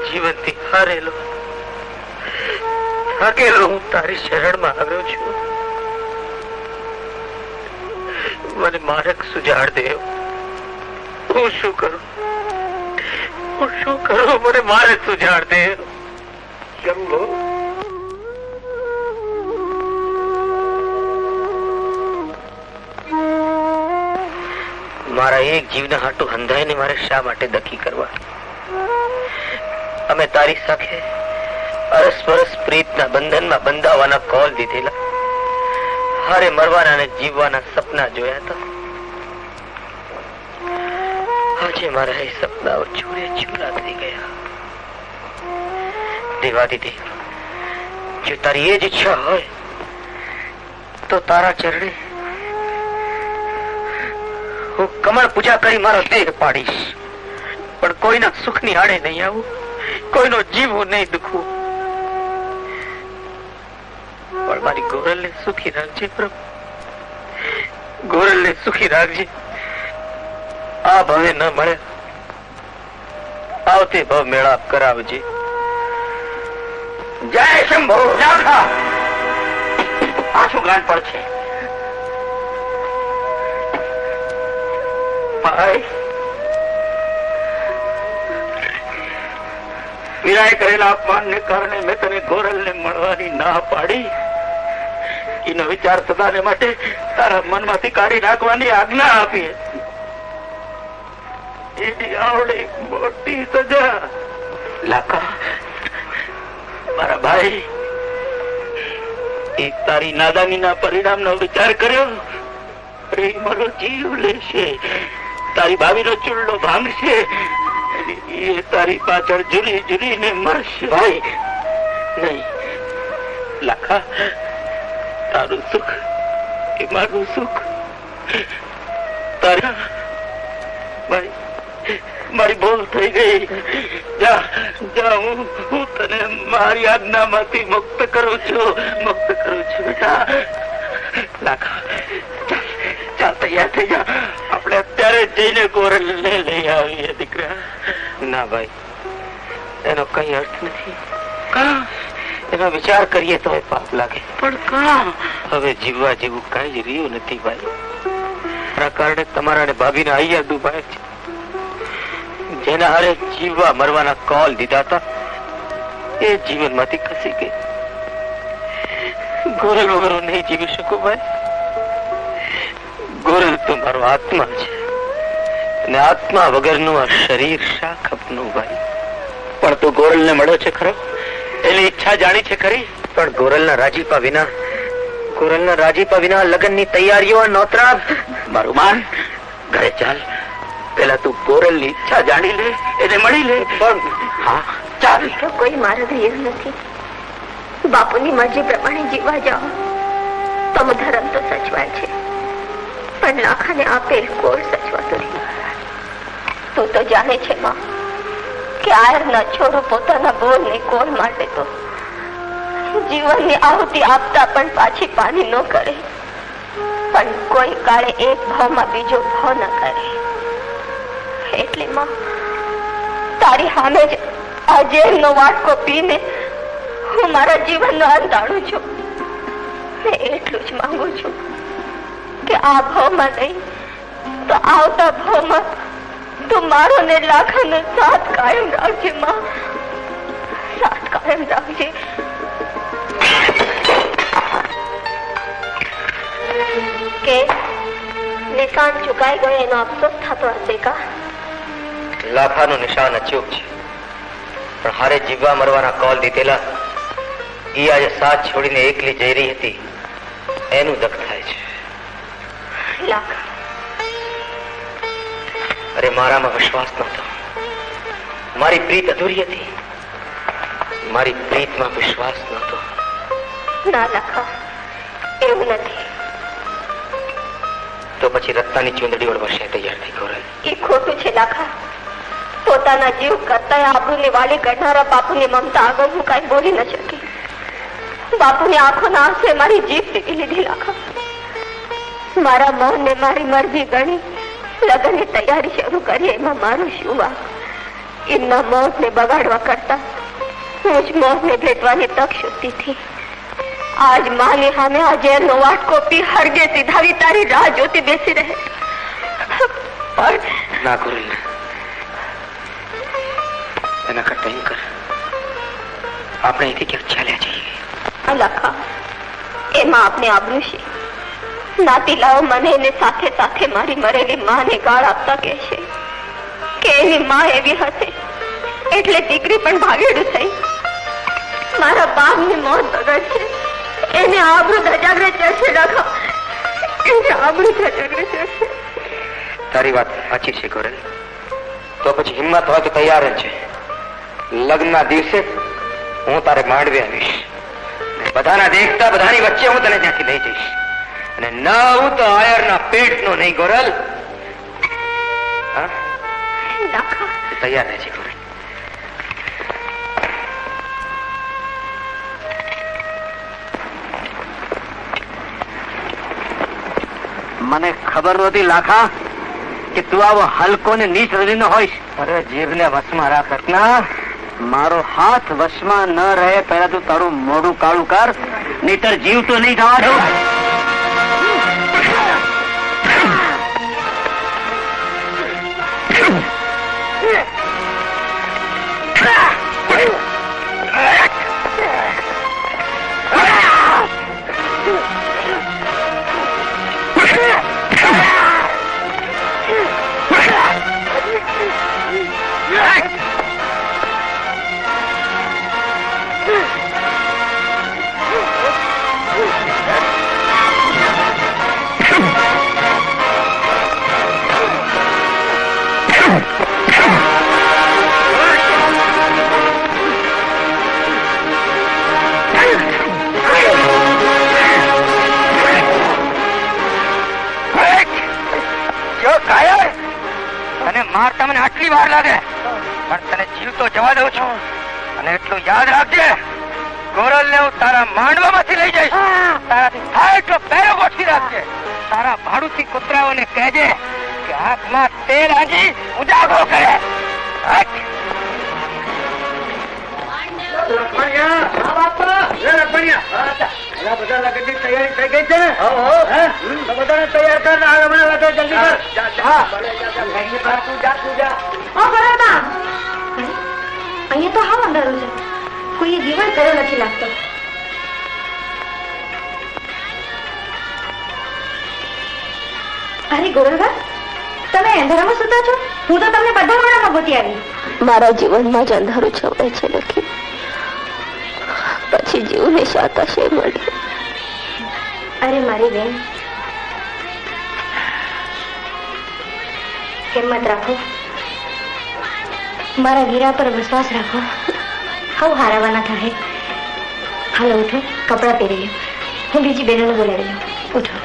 જીવનથી હારેલો થાકેલો હું તારી શરણમાં આવ્યો છું. મને માર્ગ સુજાડ દે. હું શું કરું? મને માર્ગ સુજાડ દે. શંભો, મારા એક જીવના હાટુ હંધાઈને મારે શા માટે દખી કરવા? અમે તારી સાથે અરસપરસ પ્રીતના બંધનમાં બંધાવાના કોલ દીધેલા, હારે મરવાના અને જીવવાના સપના જોયા હતા. આજે મારા એ સપનાઓ ચૂરે ચૂરા થઈ ગયા. દેવાદિદેવ, જો તારી એ જ ઈચ્છા હોય તો તારા ચરણે હું કમળ પૂજા કરી મારો દેહ પાડીશ, પણ કોઈના સુખની આડે નહીં આવું, કોઈનો જીવ હું નહીં દુખવું. પણ મારી ગોરલને સુખી રાખજે પ્રભુ, ગોરલને સુખી રાખજે. આ ભવે ન મળે, આવતે ભવ મેળાપ કરાવજે. જય શંભો. પાછું ગાંઠ પડશે. મીરાએ કરેલા અપમાનને કારણે મેં તને ગોરલને મળવાની ના પાડી. એનો વિચાર સદાને માટે તારા મનમાંથી કાઢી નાખવાની આજ્ઞા આપી. એની આવડે મોટી સજા. લાકા, મારા ભાઈ, એક તારી નાદાનીના પરિણામનો વિચાર કર્યો. એ મારો જીવ લેશે, તારી ભાભીનો ચૂડલો ભાંગશે, એ તારી પાછળ ઝૂલી ઝૂલીને મરશે. ભાઈ નહીં લાખા, તારું સુખ એ મારું સુખ. તારા ભાઈ, મારી ભૂલ થઈ ગઈ. જા જા, હું તને મારી આજ્ઞામાંથી મુક્ત કરું છું, મુક્ત કરું છું બેટા. લાખા, ચાલ તૈયાર થઈ જા, આપણે અત્યારે જઈને ગોરલને લઈ આવીએ. દીકરા ના ભાઈ, એનો કઈ અર્થ નથી. એનો વિચાર કરીએ તો પાપ લાગે, પણ હવે જીવવા જેવું કઈ જ રહ્યું નથી ભાઈ. આ કારણે તમારા અને ભાભીને અહીંયા ડૂબાય છે. જેના હારે જીવવા મરવાના કોલ દીધા હતા એ જીવનમાંથી ખસી ગઈ. ગોરલ વગર હું નહીં જીવી શકું ભાઈ. ગોરલ તો મારો આત્મા છે, અને આત્મા વગરનું આ શરીર શા ખપનું ભાઈ. પણ તું ગોરલને મળ્યો છે ખરો? એની ઈચ્છા જાણી છે ખરી? પણ ગોરલના રાજીપા વિના લગ્નની તૈયારીઓ નોતરા. મારું માન, ઘરે ચાલ. પેલા તું ગોરલની ઈચ્છા જાણી લે, એને મળી લે. પણ હા ચાલ. કોઈ મારો ધૈર્ય નથી. બાપુની મરજી પ્રમાણે જીવવા જાઓ તો ધર્મ તો સચવાય છે, પણ લાખાને આપેલ કોળ સચવાતો નહીં. તું તો જાણે છે માં કે આયરના છોરો પોતાના બોલને કોળ માટે તો જીવનની આહુતિ આપતા પણ પાછી પાની ન કરે, પણ કોઈ કાળે એક ભાવમાં બીજો ભાવ ન કરે. એટલે માં તારી સામે જ આ ઝેરનો વાટકો પીને હું મારા જીવનનો અંત આણું છું. એટલું જ માંગુ છું કે આ ભાવમાં નહીં તો આવતા ભાવમાં તું મારો ને લાખાનો સાથ કાયમ રાખજે માં, સાથ કાયમ રાખજે. કે નિશાન ચુકાઈ ગયો એનો અફસોસ થતો હશે કા? લાખાનું નિશાન અચૂક છે, પણ હારે જીવવા મરવાના કોલ દીધેલા ઈ આજે સાથ છોડીને એકલી જઈ રહી હતી એનું દખ થાય છે. લાખા, અરે મારામાં વિશ્વાસ નહોતો, મારી પ્રીત અધૂરી હતી, મારી પ્રીતમાં વિશ્વાસ નહોતો. ના લાખા, એવું નથી. તો પછી રત્નાની ચુંદડી ઓળવશે તૈયાર થઈ ગોરલ. એ ખોટું છે લાખા. પોતાના જીવ કરતા આબરૂની વાલી કરનારા બાપુની મમતા આગળ હું કઈ બોલી ન શકી. બાપુની આંખોના આંસુએ મારી જીભ પીવી લીધી લાખા. મારા મનને મારી મરજી ગણી લગ્નની તૈયારી શરૂ કરી એમાં મારું શું વાંક? એમના મોતને બગાડવા કરતા હું જ મોતને ભેટવાની તક શોધતી હતી. આજ માની સામે આ ઝેરનો વાટકો પી હરગે સીધાવી તારી રાહ જોતી બેસી રહે. પણ ના ગુરુ, એના કરતા એમ કર, આપણે અહીંથી ક્યાંક ચાલ્યા જઈએ. લખા, એમાં આપણે આબરૂ છે. નાતીલાઓ મને એને સાથે સાથે મારી મરેલી માને ગાળ આપતા કહેશે કે એની માં એવી હશે એટલે દીકરી પણ ભાગેડું થઈ. મારા બાપની મોત બગડશે, એને આબરૂ ધજાગરે ચડશે. લખા, એને આબરૂ ધજાગરે ચડશે. તારી વાત સાચી છે ગોરલ. તો પછી હિંમત હોય તો તૈયાર જ છે. લગ્નના દિવસે હું તારે માંડવે આવીશ. બધાના દેખતા બધાની વચ્ચે હું તને ત્યાંથી લઈ જઈશ. અને ન હું તો આયરના પેટનો નહીં ગોરલ. તૈયાર રહેજે ગોરલ. મને ખબર નહોતી લાખા કે તું આવો હલકો ને નીચ હૃદયનો હોઈશ. અરે જીભને વશમાં રાખ રત્ના. મારો હાથ વશમાં ન રહે પહેલા તું તારું મોઢું કાળું કર, નહીતર જીવ તો નહીં થવા દઉં. મારતા મને આટલી વાર લાગે પણ તને જીવતો જવા દઉં છું. અને એટલું યાદ રાખજે, ગોરલ ને હું તારા માંડવામાંથી લઈ જઈશ. તારાથી થાય એટલો પહેરો ગોઠવી રાખજે. તારા ભાડુથી કૂતરાઓને કહેજે કે હાથમાં તેલ આંજી ઉજાગરો કરે. તૈયારી થઈ ગઈ છે ને? બધાને તૈયાર કર. જલ્દી અહીંયા તો હાવ અંધારું છે, કોઈ જીવન કર્યો નથી લાગતો. અરે ગોરલબા, તમે અંધારામાં સુતા છો? હું તો તમને બધા માળામાં ગોતી આવી. મારા જીવનમાં જ અંધારું છવાય છે લખી. પછી જીવને શાતાશે મળી. અરે મારી બેન, હિંમત રાખો, મારા વીરા પર વિશ્વાસ રાખો. હાવ હારાવાના થાય. હાલો ઉઠો, કપડાં પહેરી લો. હું બીજી બહેનોને બોલાવી લઉં. ઉઠો.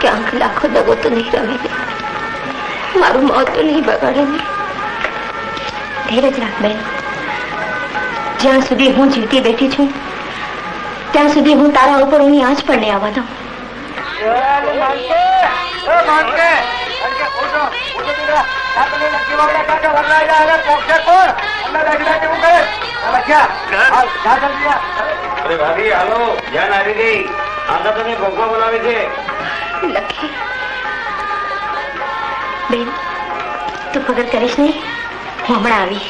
ક્યાંક લાખો દગો તો નહીં રવે, મારું મોત તો નહીં બગાડે ને. ધીરજ રાખ બેન, જ્યાં સુધી હું જીવતી બેઠી છું ત્યાં સુધી હું તારા ઉપર એની આંચ પણ નહીં આવવા દઉં. લખી બેન, તું ફિકર કરીશ નહીં, હું હમણાં આવીશ.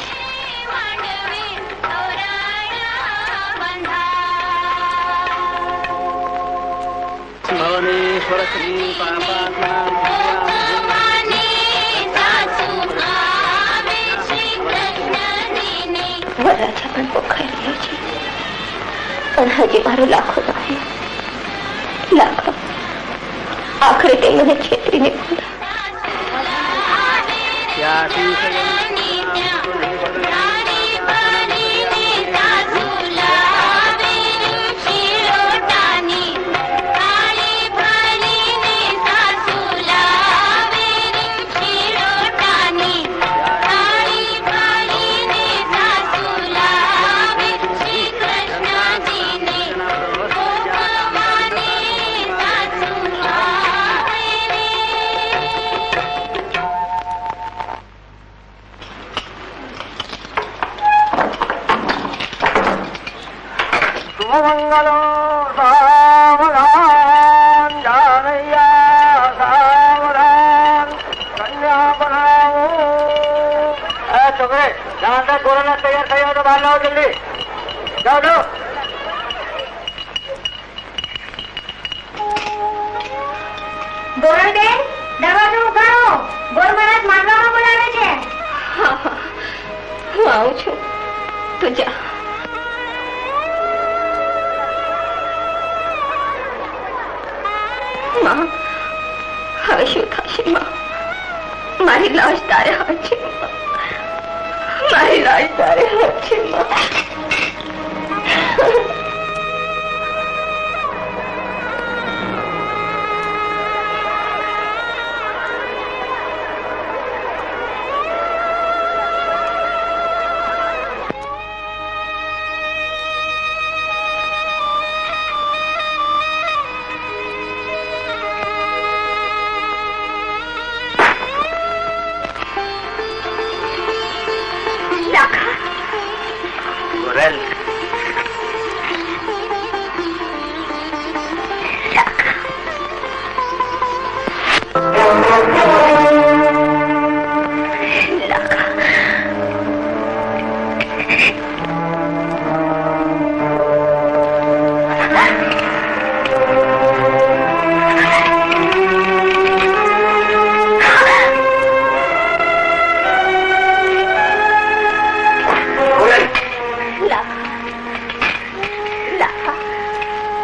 વરરાજા પણ પોખાઈ રહ્યો છે, પણ હજી મારો લાખો નથી. લાખો આખરે તે મને છેતરીને તૈયાર થયો તો બહાર લાવો જલ્દી. જાઓ જાઓ. ગોરલબેન, દરવાજો ઉઘાડો. ગોર મહારાજ માંડવામાં બોલાવે છે. હું આવું છું, તું જા. માં, હવે શું થશે માં? મારી લાશ તારે હાથ છે, મારી લાશ તારે હાથ છે માં.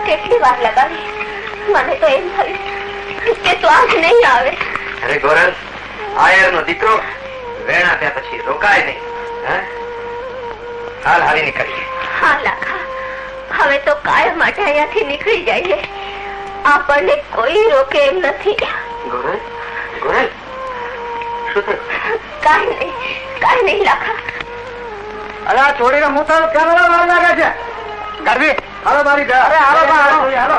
કેટલી વાર લગાવી, મને તો એમ થયું કે તું આજ નહીં આવે. અરે ગોરલ, આયર નો દીકરો વેણા ત્યાં પછી રોકાય નહીં. હાલ હાલી નીકળીએ. હા લાખા, હવે તો કાયમ માટે અહીંયાથી નીકળી જઈએ. આપણને કોઈ રોકે એમ નથી. ગોરલ, ગોરલ, શું થયું? કાંઈ નહીં લાખા. અરે આ છોડીને હું તારો કેમેરા વાર લાગે છે. ગરવી હાલો મારી ઘર. અરે હાલો હાલો હાલો.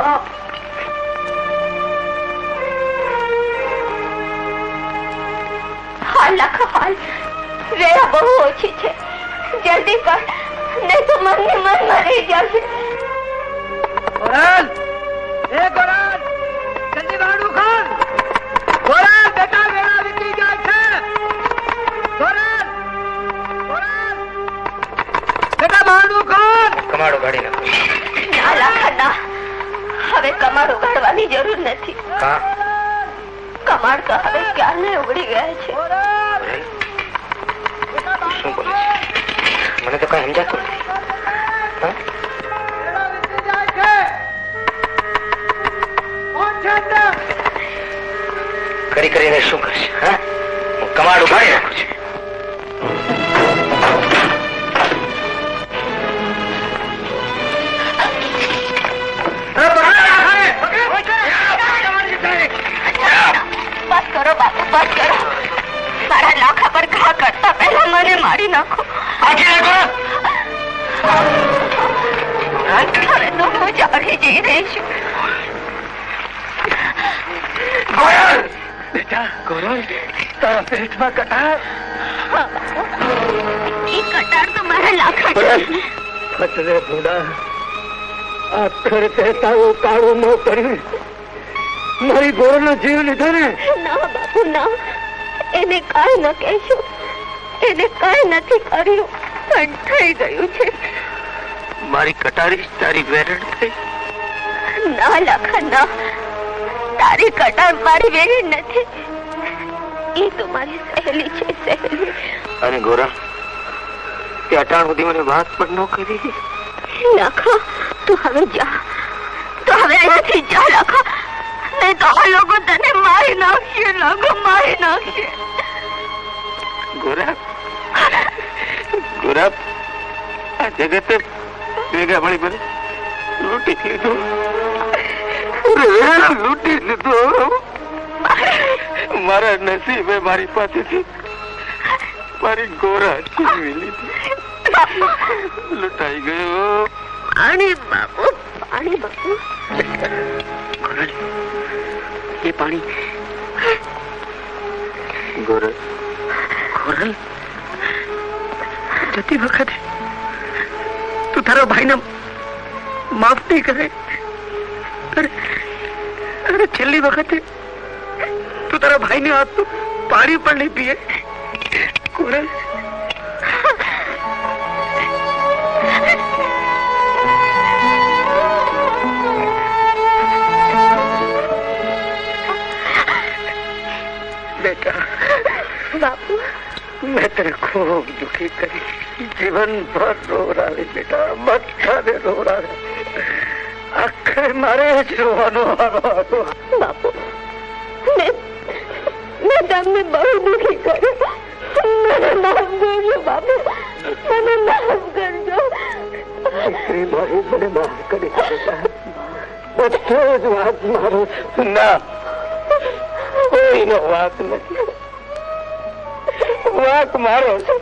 હાલ લાખા હાલ, વેળા બહુ ઓછી છે, જલ્દી કર, નહીં તો મનને મનમાં રહી જશે. ગોરલ, એ ગોરલ, જલ્દી ભાડું ખાન. ગોરલ બેટા, વેળા નીકળી જાય છે. ગોરલ, ગોરલ, બેટા ભાડું ખાન. કમાડો ગાડી નાખો. ના લાખા ના, હવે કમાડ ઉગાડવાની જરૂર નથી. કમાડ તો હવે ક્યારને ઉગડી ગયા છે. શું બોલે છે? મને તો કઈ સમજાતું નથી. કરી કરીને શું કરશે? હું કમાડ ઉગાડી નાખું છું. બસ કરો બાપુ, બસ કરો. મારા લાખા પર ઘા કરતા પહેલા મને મારી નાખો. હવે તો હું જાણી જઈ રહી છું. બેટા ગોરલ, તારા પેટમાં કટાર. એ કટાર તો મારા લાખા છે. ફટરે ભૂડા, આખર કહેતા કાળું ન કર્યું, મારી ગોરલનો જીવ લીધો ને. ના બાપુ ના, એને કાંઈ ન કહેશો. એને કાંઈ નથી કર્યું, પણ થઈ ગયું છે. મારી કટારી તારી વેરણ થઈ. ના લાખા ના, તારી કટાર મારી વેરી નથી. એ તો મારી સહેલી છે, સહેલી. અને ગોરા, તે અટાણ સુધી મને વાત પણ ન કરી. લાખા, તું હવે જા. તું હવે અહીંયાથી જા લાખા, નહીં તો આ લોકો તને મારી નાખશે. લાખા, મારી નાખશે. ગોરા, ગોરા, આ જગતે ભેગા મળી મને લૂંટી લીધું. લૂંટી લીધું. મારા નસીબે મારી પાસેથી મારી ગોરા છીનવી લીધી. લૂંટાઈ ગયો. પાણી બાપુ, પાણી બાપુ. ગોરલ, એ પાણી. ગોરલ, ગોરલ, જતી વખતે તું તારા ભાઈને માફ નહીં કરે. અરે છેલ્લી વખતે તું તારા ભાઈને હાથનું પાણી પણ નહીં પીએ. ગોરલ, બેટા, બાપુ, મેં તને ખૂબ દુઃખી કરી. જીવન ભર રોરાવી બેટા, બધાને રોરાવે. આખરે મારે જ રોવાનો વારો હતો. બાપુ, મેં તમને બહુ દુઃખી કર્યું. મને માફ કરજો બાપુ, મને માફ કરજો. દીકરી મારી, મને માફ કરી દે બેટા. બધો જ વાત મારો છે. ના, કોઈનો વાંક નથી. વાંક મારો છે.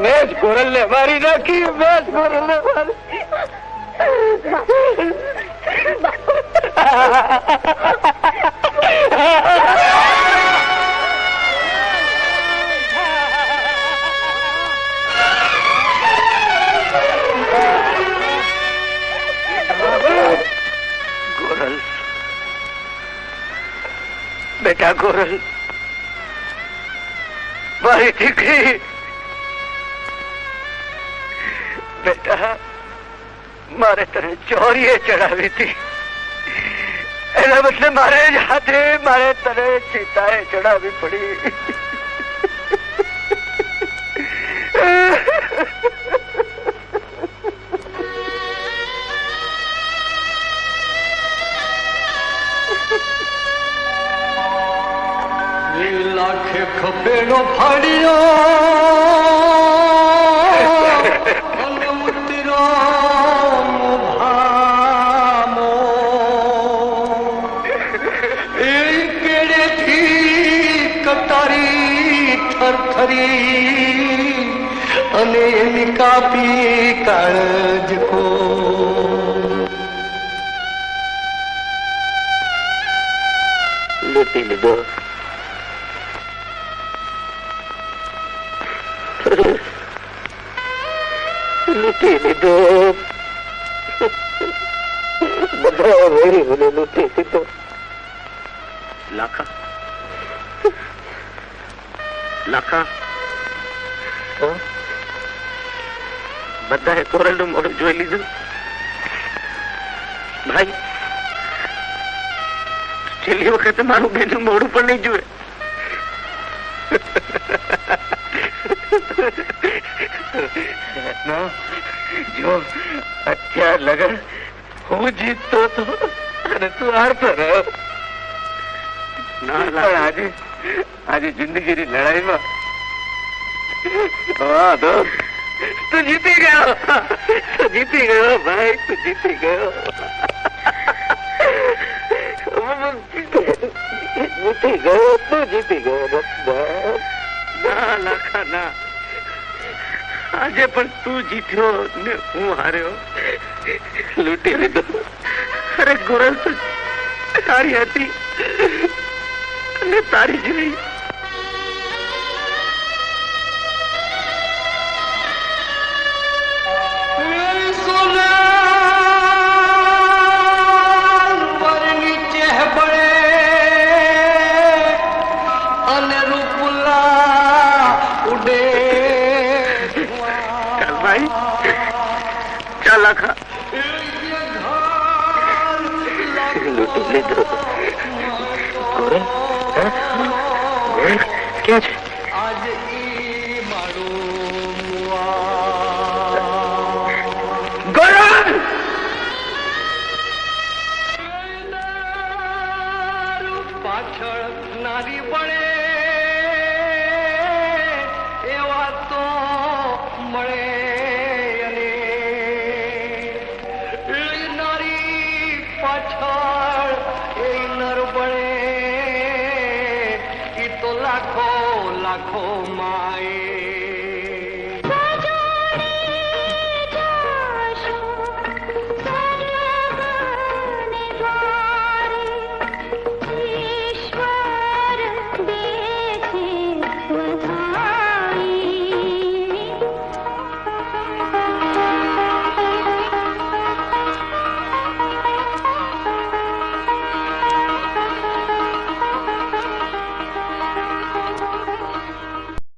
મેં જ ગોરલને મારી નાખી. મેં જ ગોરલને મારી. ગોરલ, બેટા ગોરલ, મારી દીકરી. બેટા, મારે તને ચોરીએ ચડાવી હતી. એના બદલે મારે જ હાથે મારે તને ચિતાએ ચડાવી પડી. લાખે ખભેનો ફાડ્યો અને ઉતરો ભામો. એ કેડેથી કટારી થરથરી અને એની કાપી કાળજકો. લૂંટી લીધો. લૂંટી લીધો. બધા વેરી મને લૂંટી લીધો. લાખા, લાખા, બધાએ કોરલનું મોઢું જોઈ લીધું. ભાઈ, છેલ્લી વખતે મારું બેનું મોઢું પણ નહીં જોયે. જો અત્યાર લગન હું જીતતો હતો અને તું હારતો રહ્યો. પણ આજે જિંદગીની લડાઈમાં તું જીતી ગયો. તું જીતી ગયો ભાઈ, તું જીતી ગયો. જીતી ગયો, તું જીતી ગયો. ના લાખા ના, આજે પણ તું જીત્યો ને હું હાર્યો. લૂંટી લીધો. અરે ગોરલ તો તારી હતી અને તારી જ રહી. ચાલ આખા લૂંટી લીધો. ગોરલ ગોરલ ક્યાં છે? ગોરલ પાછળ નારી બળે એવા તો મળે. પાછળ એ નર બળે ઈ તો લાખો લાખો માય